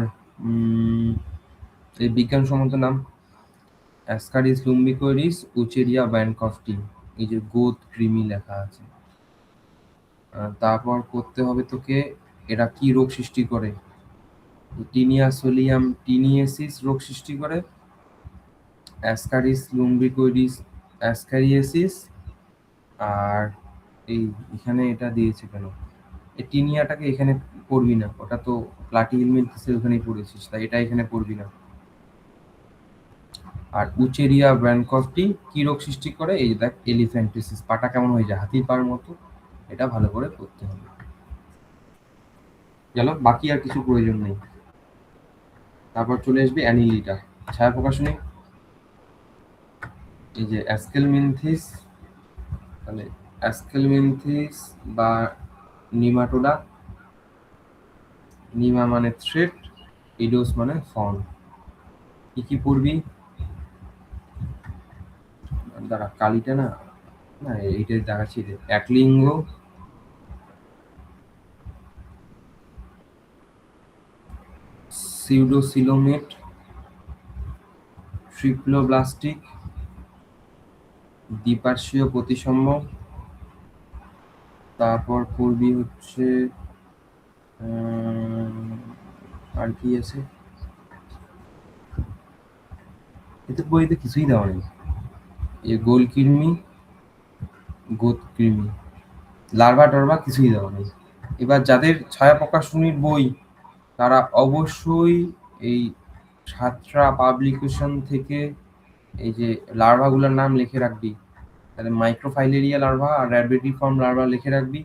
Speaker 1: এই বিজ্ঞানসম্মত নাম অ্যাসকারিস লুম্বিকোরিস উচেরিয়া ব্যানকফটি। এই যে গোদ কৃমি লেখা আছে। তারপর করতে হবে তোকে এরা কি রোগ সৃষ্টি করে, টিনিয়া সোলিয়াম টিনিয়েসিস রোগ সৃষ্টি করে, অ্যাসকারিস লুম্বিকোরিস অ্যাসকারিয়েসিস। আর এই এখানে এটা দিয়েছে কেন, এই টিনিয়াটাকে এখানে পড়বি না, ওটা তো প্লাটিহেলমিনথেসের ওখানেই পড়েছিস, তাই এটা এখানে পড়বি না। আর উচেরিয়া ব্র্যানকফটি কি রোগ সৃষ্টি করে, এই দেখ এলিফ্যান্টিসিস, পাটা কেমন হয়ে যায় হাতির পার মতো। এটা ভালো করে করতে হবে। গেল, বাকি আর কিছু প্রয়োজন নেই। তারপর চলে আসবে অ্যানিলিটা, ছায়া প্রকাশনী। এই যে অ্যাসকেলমিনথিস, তাহলে অ্যাসকেলমিনথিস বা নিমাটোডা। নিমা মানে থ্রেট, ইডোস মানে ফন। কি কি পড়বি, দাঁড়া কালিটা না, না এইটাই দেখাচ্ছি রে, একলিঙ্গ, সিউডোসিলোমেট, ট্রিপ্লোব্লাস্টিক, দ্বিপার্শ্বীয় প্রতিসাম্য। তারপর পড়বি হচ্ছে আর কি আছে, এতে বইতে কিছুই দেওয়া নেই। এই গোল কৃমি, গোদ কৃমি, লার্ভা টার্ভা কিছুই দেওয়া নেই। এবার যাদের ছায়া প্রকাশনীর বই, তারা অবশ্যই এই সাতরা পাবলিকেশন থেকে এই যে লার্ভাগুলোর নাম লিখে রাখবি। তাহলে মাইক্রোফাইলেরিয়া লার্ভা আর র্যাবিডিফর্ম লার্ভা লিখে রাখবি।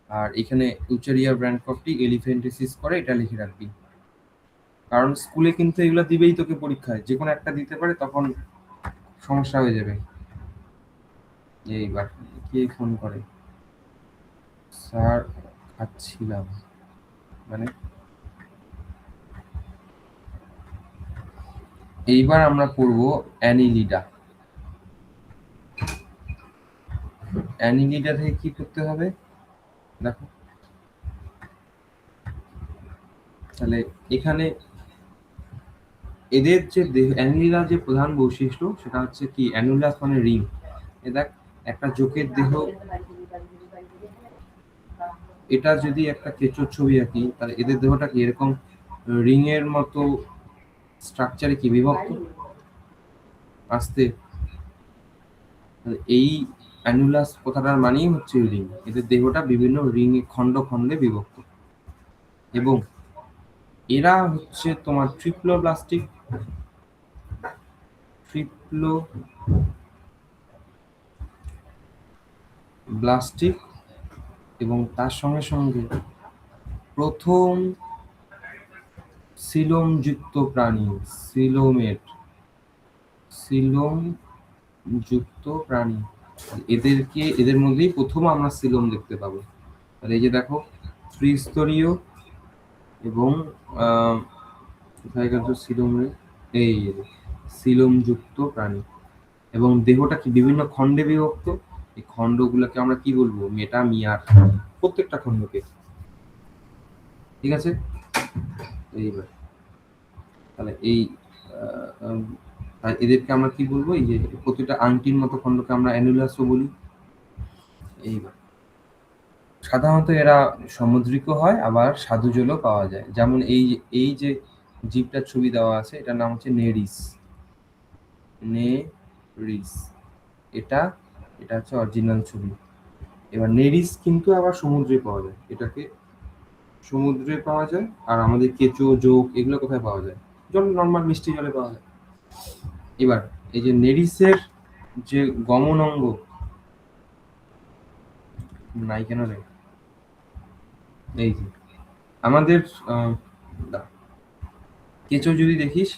Speaker 1: আর এখানে উচেরিয়া ব্র্যান্ডকফটি এলিফ্যান্টিসিস করে, এটা লিখে রাখবি। কারণ স্কুলে কিন্তু এগুলো দিবেই তোকে পরীক্ষায়, যে কোনো একটা দিতে পারে, তখন সমস্যা হয়ে যাবে। এইবার কে ফোন করে, স্যার খাচ্ছিলাম, মানে এইবার আমরা পড়ব অ্যানিলিডা। অ্যানিলিডা থেকে কি করতে হবে দেখো, তাহলে এখানে এদের যে অ্যানুলা যে প্রধান বৈশিষ্ট্য সেটা হচ্ছে কি, অ্যানুলাস মানে রিং। এ দেখ, একটা জোকের দেহ, এটা যদি একটা কেঁচোর ছবি আঁকি, তাহলে এদের দেহটা কি এরকম রিং এর মতো স্ট্রাকচারে কি বিভক্ত আসতে। এই অ্যানুলাস কথাটার মানেই হচ্ছে রিং। এদের দেহটা বিভিন্ন রিং এ খন্ড খন্ডে বিভক্ত, এবং এরা হচ্ছে তোমার ট্রিপ্লোব্লাস্টিক, ট্রিপ্লোব্লাস্টিক, এবং তার সঙ্গে সঙ্গে প্রথম সিলোম যুক্ত প্রাণী, সিলোমেট, সিলোম যুক্ত প্রাণী। এদের মধ্যেই প্রথম আমরা সিলোম দেখতে পাবো। আর এই যে দেখো, ত্রিস্তরীয় এবং কোথায় গেল সিলোমের, এই সিলোম যুক্ত প্রাণী, এবং দেহটা কি বিভিন্ন খণ্ডে বিভক্ত। এই খণ্ডগুলোকে আমরা কি বলবো, মেটামিয়ার, প্রত্যেকটা খণ্ডকে। ঠিক আছে, এইবার তাহলে এই আর এদেরকে আমরা কি বলবো, এই যে প্রতিটা আংটির মতো খণ্ডকে আমরা অ্যানুলাসও বলি। এইবার সাধারণত এরা সামুদ্রিকও হয়, আবার স্বাদু জলও পাওয়া যায়। যেমন এই যে জীবটার ছবি দেওয়া আছে, এটার নাম হচ্ছে নেরিস, নেরিস। এটা এটা হচ্ছে অরিজিনাল ছবি। এবার নেরিস কিন্তু আবার সমুদ্রে পাওয়া যায়, এটাকে সমুদ্রে পাওয়া যায়। আর আমাদের কেঁচো, জোঁক এগুলো কোথায় পাওয়া যায়, জল, নর্মাল মিষ্টি জলে পাওয়া যায়। এবার এই যে নেরিসের যে গমন অঙ্গ, নাই কেন রে, এই যে আমাদের কেঁচো যদি দেখিস,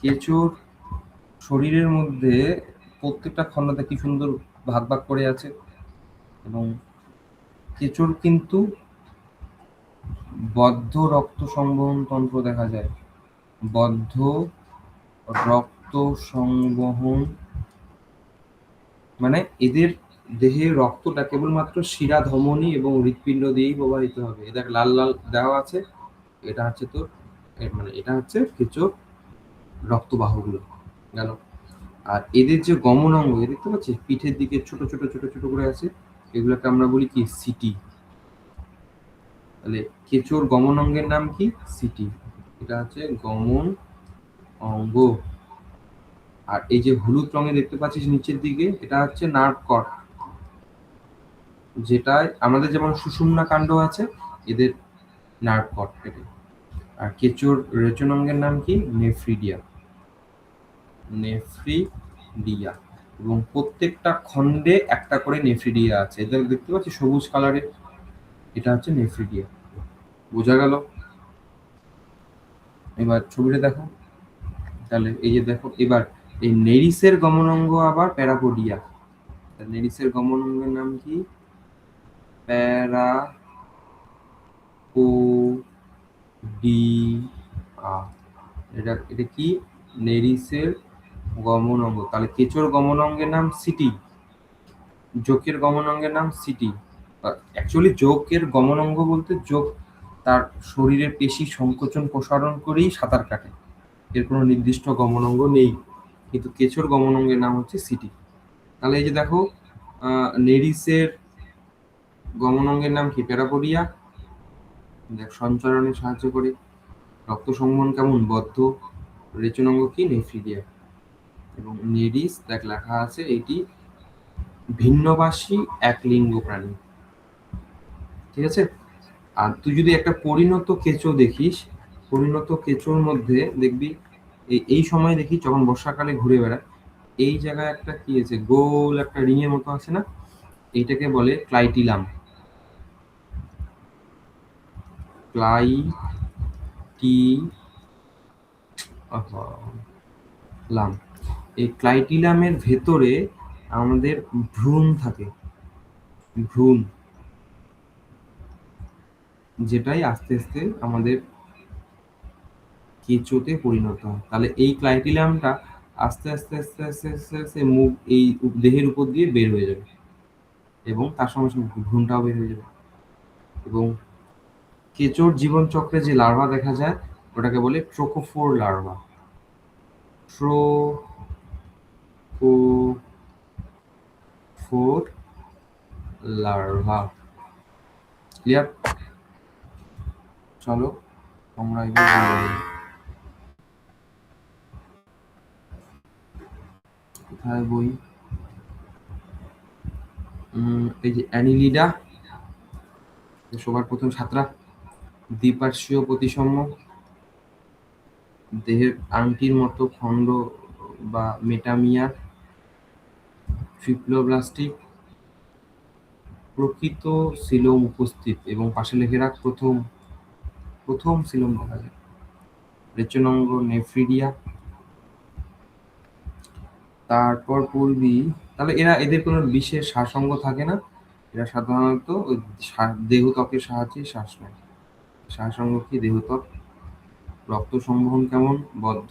Speaker 1: কেঁচোর শরীরের মধ্যে প্রত্যেকটা খণ্ডতে কি সুন্দর ভাগ ভাগ করে আছে। এবং কেঁচোর কিন্তু বদ্ধ রক্ত সংবহন তন্ত্র দেখা যায়, বদ্ধ রক্ত সংবহন, মানে এদের দেহে রক্তটা কেবলমাত্র শিরা, ধমনী এবং হৃৎপিণ্ড দিয়েই প্রবাহিত হবে। এদের লাল লাল দেওয়া আছে, এটা হচ্ছে তোর মানে এটা হচ্ছে কেঁচোর রক্তবাহগুলো গেল। আর এদের যে গমন অঙ্গ, দেখতে পাচ্ছিস পিঠের দিকে ছোট ছোট ছোট ছোট করে আছে, এগুলোকে আমরা বলি কি, সিটি। তাহলে কেঁচোর গমন অঙ্গের নাম কি, সিটি। এটা হচ্ছে গমন অঙ্গ। আর এই যে হলুদ রঙে দেখতে পাচ্ছিস নিচের দিকে, এটা হচ্ছে নার্ভ কর্ড, যেটায় আমাদের যেমন সুষুম্না কাণ্ড আছে, এদের নার্ভ কর্ড এটা। আর কেঁচোর রেচন অঙ্গের নাম কি, নেফ্রিডিয়া, নেফ্রিডিয়া। এবং প্রত্যেকটা খণ্ডে একটা করে নেফ্রিডিয়া আছে, এদের দেখতে পাচ্ছি সবুজ কালারের, এটা হচ্ছে নেফ্রিডিয়া। বোঝা গেল? এবার ছবিটা দেখো, তাহলে এই যে দেখো, এবার এই নেরিসের গমন অঙ্গ আবার প্যারাপোডিয়া। নেরিসের গমন অঙ্গের নাম কি, প্যারাপোডিয়া। এটা এটা কি, নেরিসের গমন অঙ্গ। তাহলে কেঁচোর গমন অঙ্গের নাম সিটি, জোকের গমন অঙ্গের নাম সিটি। অ্যাকচুয়ালি জোকের গমন অঙ্গ বলতে, জোক তার শরীরের পেশি সংকোচন প্রসারণ করেই সাঁতার কাটে, এর কোনো নির্দিষ্ট গমন অঙ্গ নেই। কিন্তু কেঁচোর গমন অঙ্গের নাম হচ্ছে সিটি। তাহলে এই যে দেখো, নেরিসের গমন অঙ্গের নাম কি, প্যারাপোডিয়া। দেখ, সঞ্চারণে সাহায্য করে, রক্ত সংবহন কেমন, বদ্ধ, রেচন অঙ্গ কি, নেফ্রিডিয়া। এবং নেরিস দেখ লেখা আছে, এটি ভিন্নভাষী এক লিঙ্গ প্রাণী। ঠিক আছে। আর তুই যদি একটা পরিণত কেঁচো দেখিস, পরিণত কেঁচোর মধ্যে দেখবি এই সময় দেখি যখন বর্ষাকালে ঘুরে বেড়ায়, এই জায়গায় একটা কি আছে, গোল একটা রিং এর মতো আছে না, এইটাকে বলে ক্লাইটিলাম, ক্লাইটিলাম। এই ক্লাইটিলামের ভেতরে আমাদের ভ্রূণ থাকে, ভ্রূণ, যেটাই আস্তে আস্তে আমাদের কেঁচোতে পরিণত হয়। তাহলে এই ক্লাইটিলামটা আস্তে আস্তে আস্তে আস্তে আস্তে আস্তে মুখ, এই দেহের উপর দিয়ে বের হয়ে যাবে, এবং তার সঙ্গে সঙ্গে ভ্রূণটাও বের হয়ে যাবে। এবং কেঁচোর জীবন চক্রে যে লার্ভা দেখা যায় ওটাকে বলে ট্রোকোফোর লার্ভা। ট্রোকোফোর লার্ভা। ক্লিয়ার? চলো আমরা এবার বলি কোথায় বই। এই যে অ্যানিলিডা, সবার প্রথম ছাত্রা, দ্বিপার্শ্বীয় প্রতিসম, দেহের আংটির মতো খণ্ড বা মেটামিয়ার, ট্রিপ্লোব্লাস্টিক, প্রকৃত সিলোম উপস্থিত এবং পাশে লিখে রাখ প্রথম সিলোম দেখা যায়। রেচনাঙ্গ নেফ্রিডিয়া। তারপর পড়বি, তাহলে এদের কোনো বিশেষ সারসঙ্গ থাকে না, এরা সাধারণত ওই দেহত্বকের সাহায্যে শ্বাস নেয়। সারসঙ্গ কি? দেহত্বক। রক্ত সংবহন কেমন? বদ্ধ।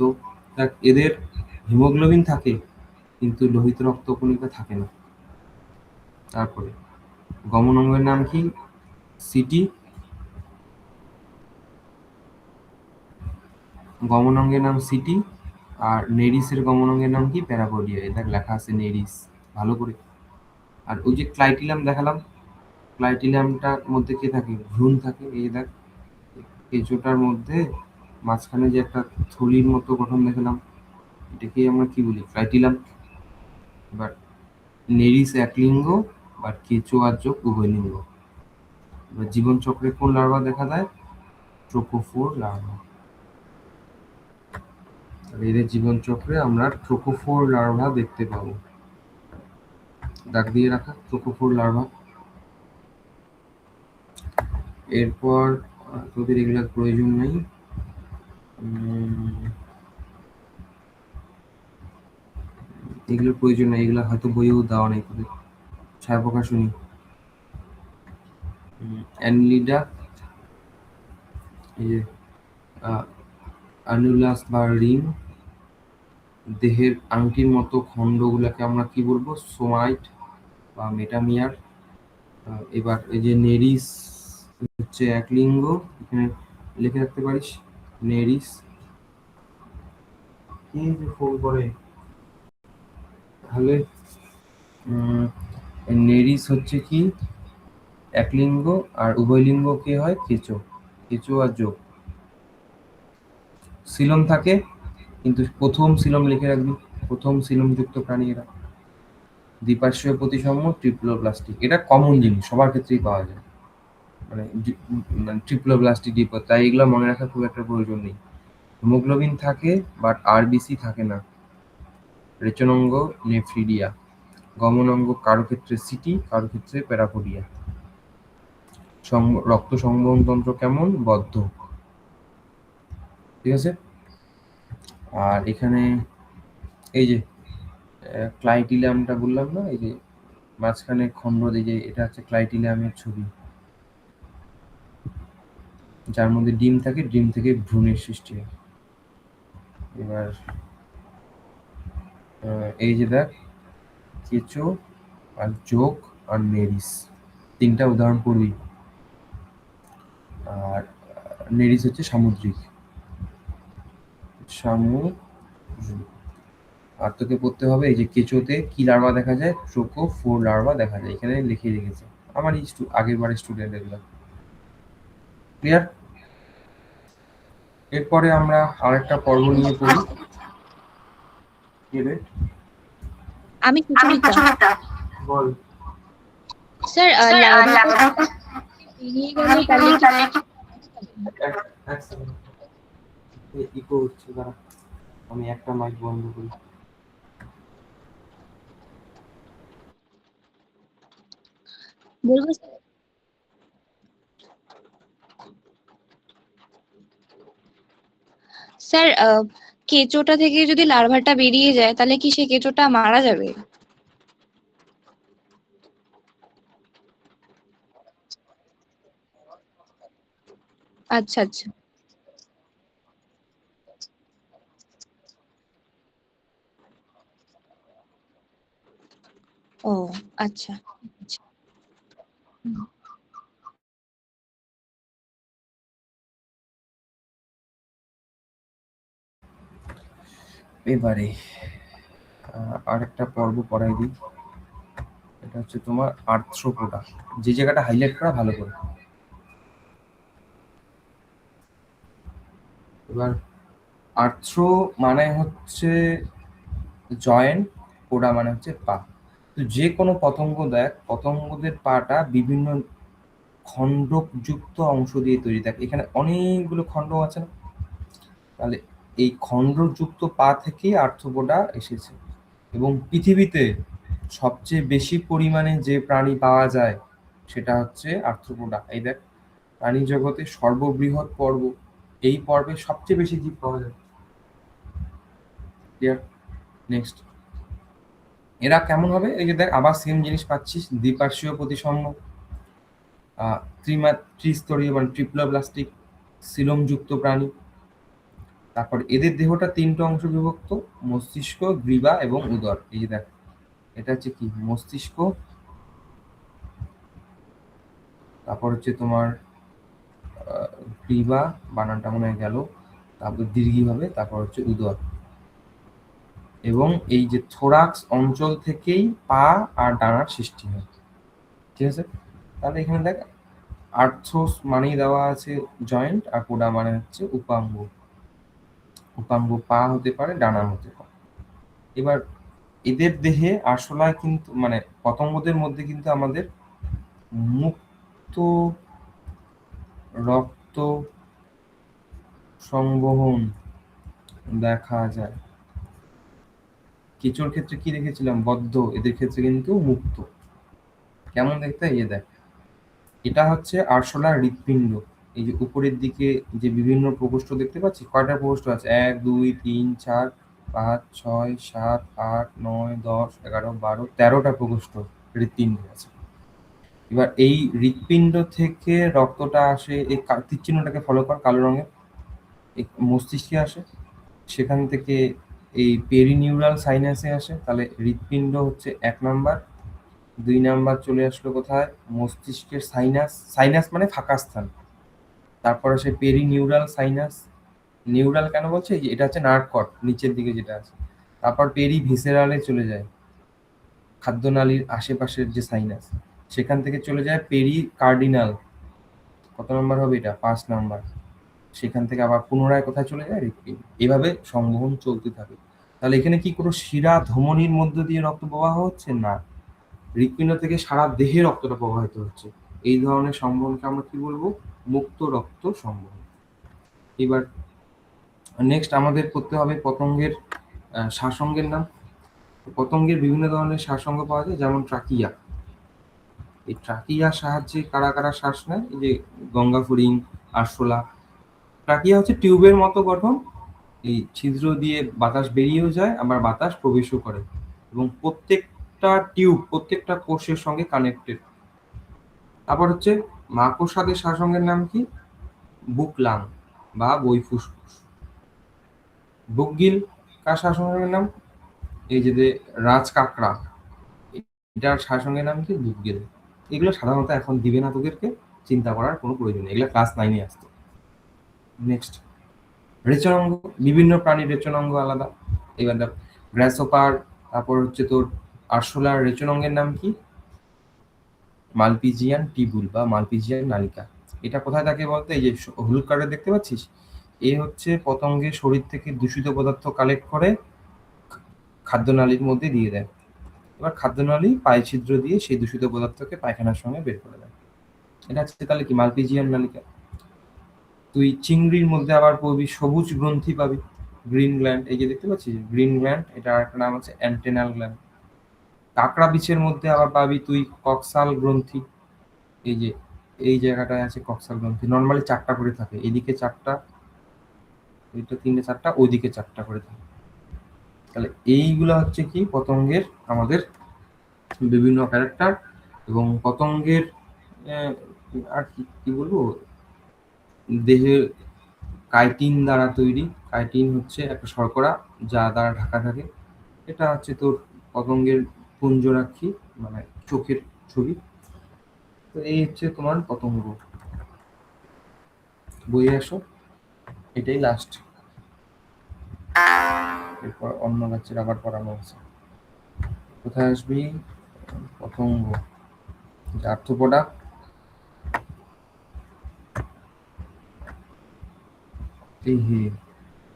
Speaker 1: দেখ, এদের হিমোগ্লোবিন থাকে কিন্তু লোহিত রক্তকণিকা থাকে না। তারপরে গমন অঙ্গের নাম কি? সিটি। গমন অঙ্গের নাম সিটি। আর নেরিসের গমন অঙ্গের নাম কি? প্যারাপোডিয়া। এটা লেখা আছে নেরিস, ভালো করে। আর ওই যে ক্লাইটিলাম দেখালাম, ক্লাইটিলামটার মধ্যে কি থাকে? ভ্রূণ থাকে। এই দেখ, কেঁচোটার মধ্যে মাঝখানে যে একটা থলির মতো গঠন দেখালাম, এটাকে আমরা কি বলি? ক্লাইটিলাম। এবার নেরিস এক লিঙ্গ, বা কেঁচো আর যোগ উভয় লিঙ্গ। এবার জীবন চক্রে কোন লার্ভা দেখা দেয়? ট্রোকোফোর লার্ভা। এদের জীবন চক্রে আমরা ট্রোকোফোর লার্ভা দেখতে পাবো। দাগ দিয়ে রাখা ট্রোকোফোর লার্ভা। এরপর তোদের এগুলোর প্রয়োজন নেই। এগুলোর প্রয়োজন নেই, এগুলো হয়তো বইয়েও দেওয়া নেই তোদের। ছায়া প্রকাশনী। অ্যানলিডা, এই যে আনুলাস বা রিং, দেহের আংটির মতো খণ্ডগুলোকে আমরা কি বলবো? সোমাইট বা মেটামিয়ার। এবার এই যে নেরিস হচ্ছে এক লিঙ্গ, এখানে লিখে রাখতে পারিস নেরিস। কি যে ফোন করে তাহলে, নেরিস হচ্ছে কি? এক লিঙ্গ। আর উভয় লিঙ্গ কে হয়? কেঁচো। কেঁচো আর যোগ। সিলম থাকে কিন্তু প্রথম সিলম লিখে রাখবি, প্রথম সিলম যুক্ত প্রাণী এরা। দ্বিপার্শ্বীয় প্রতিসম, ট্রিপ্লোপ্লাস্টিক। এটা কমন জিনিস, সবার ক্ষেত্রেই পাওয়া যায়, মানে ট্রিপ্লোপ্লাস্টিক ডিপো, তাই এগুলো মনে রাখার খুব একটা প্রয়োজন নেই। হিমোগ্লোবিন থাকে বাট আরবিসি থাকে না। রেচনাঙ্গ নেফ্রিডিয়া। গমন অঙ্গ কারো ক্ষেত্রে সিটি, কারো ক্ষেত্রে প্যারাপোডিয়া। রক্ত সংবহন তন্ত্র কেমন? বদ্ধ। ঠিক আছে। আর এখানে এই যে ক্লাইটিলামটা বললাম না, এই যে মাঝখানে খণ্ড, এই যে এটা হচ্ছে ক্লাইটিলামের ছবি, যার মধ্যে ডিম থাকে, ডিম থেকে ভ্রূণের সৃষ্টি হয়। এবার এই যে দেখ, কেঁচো আর যোগ আর নেরিস, তিনটা উদাহরণ পড়বি। আর নেরিস হচ্ছে সামুদ্রিক। আর তোকে পড়তে হবে এই যে কেঁচোতে কি লার্ভা দেখা যায়? ট্রোকোফোর লার্ভা দেখা যায়, এখানে লিখে রেখেছে আমার আগের বারের স্টুডেন্ট এগুলো। ক্লিয়ার? এরপরে আমরা আরেকটা পর্ব নিয়ে পড়ি। কি রে?
Speaker 2: আমি সুচরিতা।
Speaker 1: বল।
Speaker 2: স্যার, লার্ভাটা বেরিয়ে গেলে তাহলে কি?
Speaker 1: এক সেকেন্ড, ইকো হচ্ছে, দাঁড়া আমি একটা মাইক বন্ধ করি।
Speaker 2: বলবো স্যার, কেঁচোটা থেকে যদি লার্ভাটা বেরিয়ে যায় তাহলে কি সেই কেঁচোটা মারা যাবে? আচ্ছা আচ্ছা। ও আচ্ছা।
Speaker 1: এবারে আরেকটা পর্ব পড়াই দিই, এটা হচ্ছে তোমার আর্থ্রোপোডা, যে জায়গাটা হাইলাইট করা ভালো করে। এবার আর্থ্রো মানে হচ্ছে জয়েন্ট, পোডা মানে হচ্ছে পা। তো যে কোনো পতঙ্গ দেখ, পতঙ্গদের পাটা বিভিন্ন খণ্ডযুক্ত অংশ দিয়ে তৈরি। দেখ এখানে অনেকগুলো খণ্ড আছে না, তাহলে এই খণ্ডযুক্ত পা থেকেই আর্থ্রোপোডা এসেছে। এবং পৃথিবীতে সবচেয়ে বেশি পরিমাণে যে প্রাণী পাওয়া যায় সেটা হচ্ছে আর্থ্রোপোডা। এই দেখ, প্রাণী জগতে সর্ববৃহৎ পর্ব, এই পর্বে সবচেয়ে বেশি জীব পাওয়া যায়। ক্লিয়ার? নেক্সট, এরা কেমন হবে? এই যে দেখ আবার সেম জিনিস পাচ্ছিস, দ্বিপার্শ্বীয় প্রতিসম, ত্রিস্তরীয় মানে ট্রিপ্লোব্লাস্টিক সিলোমযুক্ত প্রাণী। তারপর এদের দেহটা তিনটে অংশ বিভক্ত, মস্তিষ্ক, গ্রীবা এবং উদর। এই যে দেখ, এটা হচ্ছে কি মস্তিষ্ক, তারপর হচ্ছে তোমার গ্রীবা, বানানটা মনে হয় গেল, তারপর দীর্ঘী হবে, তারপর হচ্ছে উদর। এবং এই যে থোরাক্স অঞ্চল থেকেই পা আর ডানার সৃষ্টি হয়। ঠিক আছে? তাহলে এখানে দেখ, আর্থ্রোস মানেই দেওয়া আছে জয়েন্ট, আর পোডা মানে হচ্ছে উপাঙ্গ। উপাঙ্গ পা হতে পারে, ডানা হতে পারে। এবার এদের দেহে আরশোলায় কিন্তু মানে পতঙ্গদের মধ্যে কিন্তু আমাদের মুক্ত রক্ত সংবহন দেখা যায়। কেঁচোর ক্ষেত্রে কি দেখেছিলাম বদ্ধ, এদের ক্ষেত্রে কিন্তু মুক্ত। কেমন দেখতে? এই দেখ, এটা হচ্ছে আরশোলার হৃৎপিণ্ড। এই যে উপরের দিকে যে বিভিন্ন প্রকোষ্ঠ দেখতে পাচ্ছি, কয়টা প্রকোষ্ঠ আছে? 1 2 3 4 5 6 7 8 9 10 11 12 13টা প্রকোষ্ঠ হৃৎপিণ্ড আছে। এবার এই হৃৎপিণ্ড থেকে রক্তটা আসে, এই তীর চিহ্নটাকে ফলো কর, কালো রঙের, এই মস্তিষ্কে আসে, সেখান থেকে এই পেরিনিউরাল সাইনাসে আসে। তাহলে হৃৎপিণ্ড হচ্ছে 1 নাম্বার। 2 নাম্বার চলে আসলো কোথায়? মস্তিষ্কের সাইনাস, সাইনাস মানে ফাঁকা স্থান। তারপর আসে পেরিনিউরাল সাইনাস। নিউরাল কেন বলছে? এই যে এটা হচ্ছে নার্ভ কর্ড নিচের দিকে যেটা আছে। তারপর পেরি ভিসেরালে চলে যায়, খাদ্যনালীর আশেপাশের যে সাইনাস, সেখান থেকে চলে যায় পেরি কার্ডিনাল। কত নম্বর হবে এটা? 5 নাম্বার। সেখান থেকে আবার পুনরায় কোথায় চলে যায়? হৃৎপিণ্ড। এভাবে সংবহন চলতে থাকে। তাহলে এখানে কি কোনো শিরা ধমনির মধ্য দিয়ে রক্ত প্রবাহ হচ্ছে? না, হৃৎপিণ্ড থেকে সারা দেহে রক্তটা প্রবাহিত হচ্ছে। এই ধরনের সংবহনকে আমরা কি বলবো? মুক্ত রক্ত সংবহন। এবার নেক্সট আমাদের করতে হবে পতঙ্গের শ্বাসঙ্গের নাম। পতঙ্গের বিভিন্ন ধরনের শ্বাসঙ্গ পাওয়া যায়, যেমন ট্রাকিয়া। এই ট্রাকিয়ার সাহায্যে কারা কারা শ্বাস নেয়? এই যে গঙ্গা ফড়িং, আরশোলা। ট্রাকিয়া হচ্ছে টিউবের মতো গঠন, এই ছিদ্র দিয়ে বাতাস বেরিয়েও যায়, আবার বাতাস প্রবেশও করে, এবং প্রত্যেকটা টিউব প্রত্যেকটা কোষের সঙ্গে কানেক্টেড। তারপর হচ্ছে মাকড়সাদের শ্বাসঙ্গের নাম কি? বুকলাং বা বহিঃফুসফুস। বুকগিল কার শ্বাসঙ্গের নাম? এই যে রাজ কাঁকড়া, এটার শ্বাসঙ্গের নাম কি? বুকগিল। এগুলো সাধারণত এখন দিবে না, তোদেরকে চিন্তা করার কোনো প্রয়োজন নেই, এগুলো ক্লাস 9-এ আসতো। নেক্সট, রেচনাঙ্গ। বিভিন্ন প্রাণীর রেচনাঙ্গ আলাদা। এবার দেখ, গ্রাসোপার, তারপর হচ্ছে তোর আরশোলার রেচনাঙ্গের নাম কি? মালপিজিয়ান টিবুল বা মালপিজিয়ান নালিকা। এটা কোথায় থাকে বলতে? এই যে হলুদ কার্ডে দেখতে পাচ্ছিস, এ হচ্ছে পতঙ্গের শরীর থেকে দূষিত পদার্থ কালেক্ট করে খাদ্যনালীর মধ্যে দিয়ে দেয়। এবার খাদ্যনালী পায়ে ছিদ্র দিয়ে সেই দূষিত পদার্থকে পায়খানার সঙ্গে বের করে দেয়। এটা হচ্ছে তাহলে কি? মালপিজিয়ান নালিকা। তুই চিংড়ির মধ্যে আবার পাবি সবুজ গ্রন্থি পাবি, গ্রিন গ্ল্যান্ড। এই যে দেখতে পাচ্ছিস গ্রিন গ্ল্যান্ড, এটা আরেকটা নাম আছে অ্যান্টেনাল গ্ল্যান্ড। কাঁকড়া বিছের মধ্যে আবার পাবি তুই কক্সাল গ্রন্থি। এই যে এই জায়গাটায় আছে কক্সাল গ্রন্থি, নর্মালি 4টা করে থাকে, এদিকে 4টা, এইটা 3টে 4টা, ওইদিকে 4টা করে থাকে। তাহলে এইগুলা হচ্ছে কি পতঙ্গের আমাদের বিভিন্ন ক্যারেক্টার। এবং পতঙ্গের আহ, আর কি কি বলবো, দেহের কাইটিন দ্বারা তৈরি। কাইটিন হচ্ছে একটা শর্করা যা দ্বারা ঢাকা থাকে। এটা হচ্ছে তোর পতঙ্গের পুঞ্জরাক্ষী, মানে চোখের ছবি। তো এই হচ্ছে তোমার পতঙ্গ। বইয়ে আসো, এটাই লাস্ট। এরপর অন্য ব্যাচের আবার পড়ানো আছে। কোথায় আসবি? পতঙ্গ, আর্থ্রোপোডা, এই হে,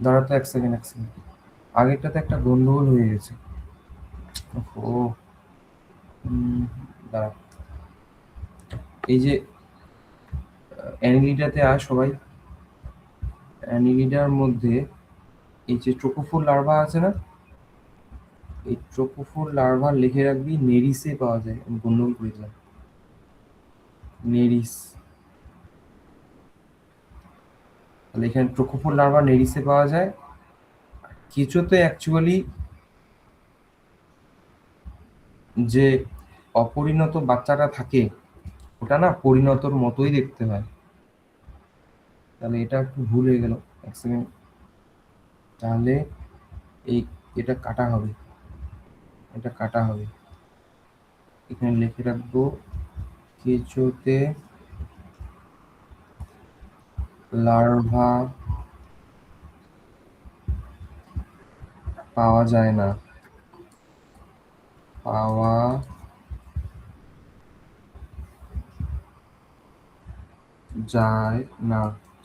Speaker 1: দাঁড়া তো এক সেকেন্ড। আগেরটাতে একটা গন্ডগোল হয়ে গেছে। ও দাঁড়া, এই যে অ্যানিলিডাতে আয় সবাই। অ্যানিলিডার মধ্যে এই যে ট্রোপোফোর লার্ভা আছে না, এই ট্রোপোফোর লার্ভা লিখে রাখবি নেরিসে পাওয়া যায়। আমি গন্ডগোল করে দিলাম, নেরিস। তাহলে এখানে ট্রোপোফোর লার্ভা নেরিসে পাওয়া যায়। কেঁচোতে অ্যাকচুয়ালি যে অপরিণত বাচ্চাটা থাকে ওটা না পরিণতর মতোই দেখতে হয়। তাহলে এটা একটু ভুল হয়ে গেল, এক সেকেন্ড। তাহলে এটা কাটা হবে, এখানে লিখে রাখবো কেঁচোতে লার্ভা পাওয়া যায় না,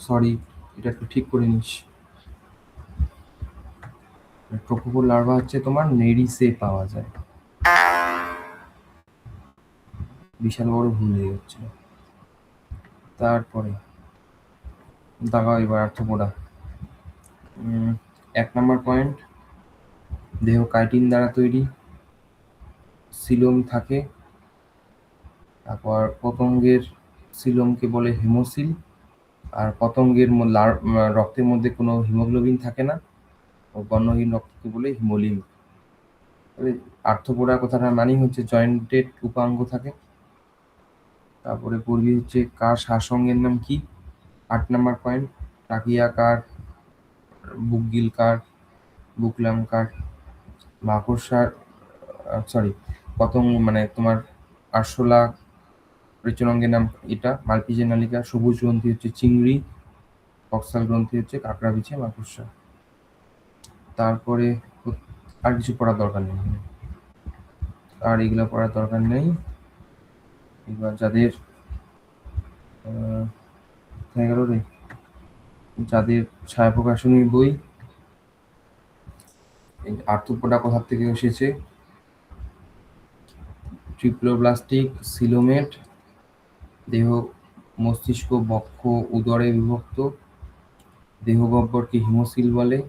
Speaker 1: সরি, এটা একটু ঠিক করে নিস। ট্রোপোফোর লার্ভা হচ্ছে তোমার নেরিসে পাওয়া যায়। বিশাল বড় ভুল হয়ে যাচ্ছে। তারপরে দাগাও এবার আর্থ্রোপোডা। 1 নম্বর পয়েন্ট, দেহ কাইটিন দ্বারা তৈরি, সিলোম থাকে। তারপর পতঙ্গের সিলোমকে বলে হেমোসিল, আর পতঙ্গের রক্তের মধ্যে কোনো হিমোগ্লোবিন থাকে না, ও বর্ণহীন রক্তকে বলে হিমোলিম। আর্থ্রোপোডা কথাটার মানেই হচ্ছে জয়েন্টেড উপাঙ্গ থাকে। তারপরে পড়বি হচ্ছে কার শ্বাসঙ্গের নাম কি। 8 নম্বর পয়েন্ট, টাকিয়া কার, বুকগিল কার, বুকলাম কার, মাকড়সার পতঙ্গ মানে তোমার আরশোলা রেচনাঙ্গের নাম এটা, মালপিজে নালিকা, সবুজ গ্রন্থি হচ্ছে চিংড়ি, কক্সাল গ্রন্থি হচ্ছে কাঁকড়া বিছে মাকড়সা। তারপরে আর কিছু পড়ার দরকার নেই, আর এগুলো পড়ার দরকার নেই। এবার যাদের হয়ে গেল রে, যাদের ছায়া প্রকাশনী বই, আর্থ্রোপোডা কোথা থেকে এসেছে, ট্রিপ্লোব্লাস্টিক সিলোমেট, দেহ মস্তিষ্ক বক্ষ উদরে বিভক্ত, দেহ গহ্বরকে হিমোসিল বলে,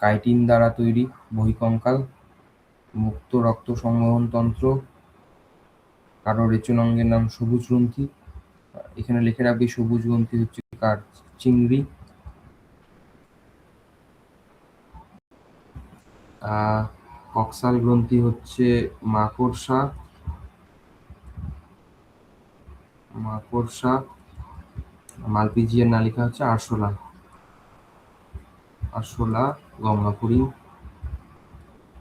Speaker 1: কাইটিন দ্বারা তৈরি বহিকঙ্কাল, মুক্ত রক্ত সংবহন তন্ত্র, কারো রেচনাঙ্গের নাম সবুজ গ্রন্থি। এখানে লিখে রাখবি সবুজ গ্রন্থি হচ্ছে কার, চিংড়ি। কক্সাল গ্রন্থি হচ্ছে মাকড়সা, মালপিজিয়ার নালিকা হচ্ছে আরশোলা গঙ্গাপুরী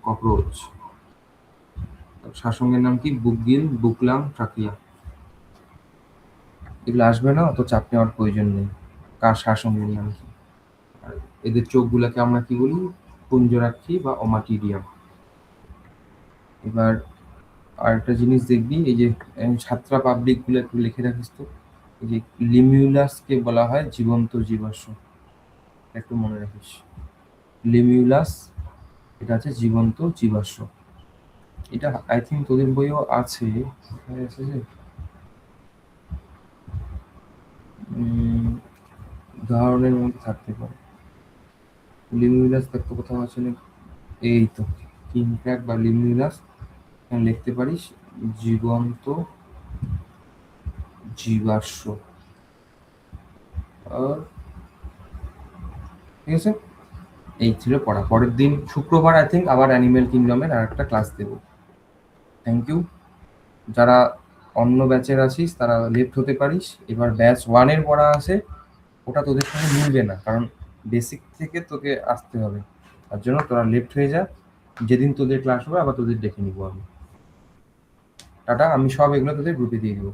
Speaker 1: ককরোচ। শাসঙ্গের নাম কি, বুকগিল, বুকলাম, ট্রাকিয়া। এগুলো আসবে না, অত চাপ নেওয়ার প্রয়োজন নেই। কার শাসঙ্গের নাম কি, আর এদের চোখগুলোকে আমরা কি বলি, কুঞ্জরাক্ষী বা ওমাটিডিয়াম। এবার আরেকটা জিনিস দেখবি, এই যে ছাত্রা পাবলিক গুলো একটু লিখে রাখিস তো, এই যে লিমিউলাসকে বলা হয় জীবন্ত জীবাশ্ম, একটু মনে রাখিস। লিমিউলাস এটা হচ্ছে জীবন্ত জীবাশ্ম। এটা আই থিঙ্ক তোদের বইও আছে, উদাহরণের মধ্যে থাকতে পারে। লিমিউলাস দেখতে কোথাও আছে না, এই তো কিংক্র্যাক বা লিমিউলাস, লিখতে পারিস জীবন্ত জীবাশ্ম। ঠিক আছে, এই ছিল পড়া। পরের দিন শুক্রবার আই থিঙ্ক আবার অ্যানিমেল কিংডমের আর একটা ক্লাস দেবো। Thank you. যারা অন্য ব্যাচের আছিস তারা লেফট হতে পারিস। এবার ব্যাচ 1-এর পড়া আছে, ওটা তোদের সঙ্গে মিলবে না, কারণ বেসিক থেকে তোকে আসতে হবে। তার জন্য তোরা লেফট হয়ে যা, যেদিন তোদের ক্লাস হবে আবার তোদের ডেকে নিবো আমি। টাটা, আমি সব এগুলো তোদের গ্রুপে দিয়ে দেবো।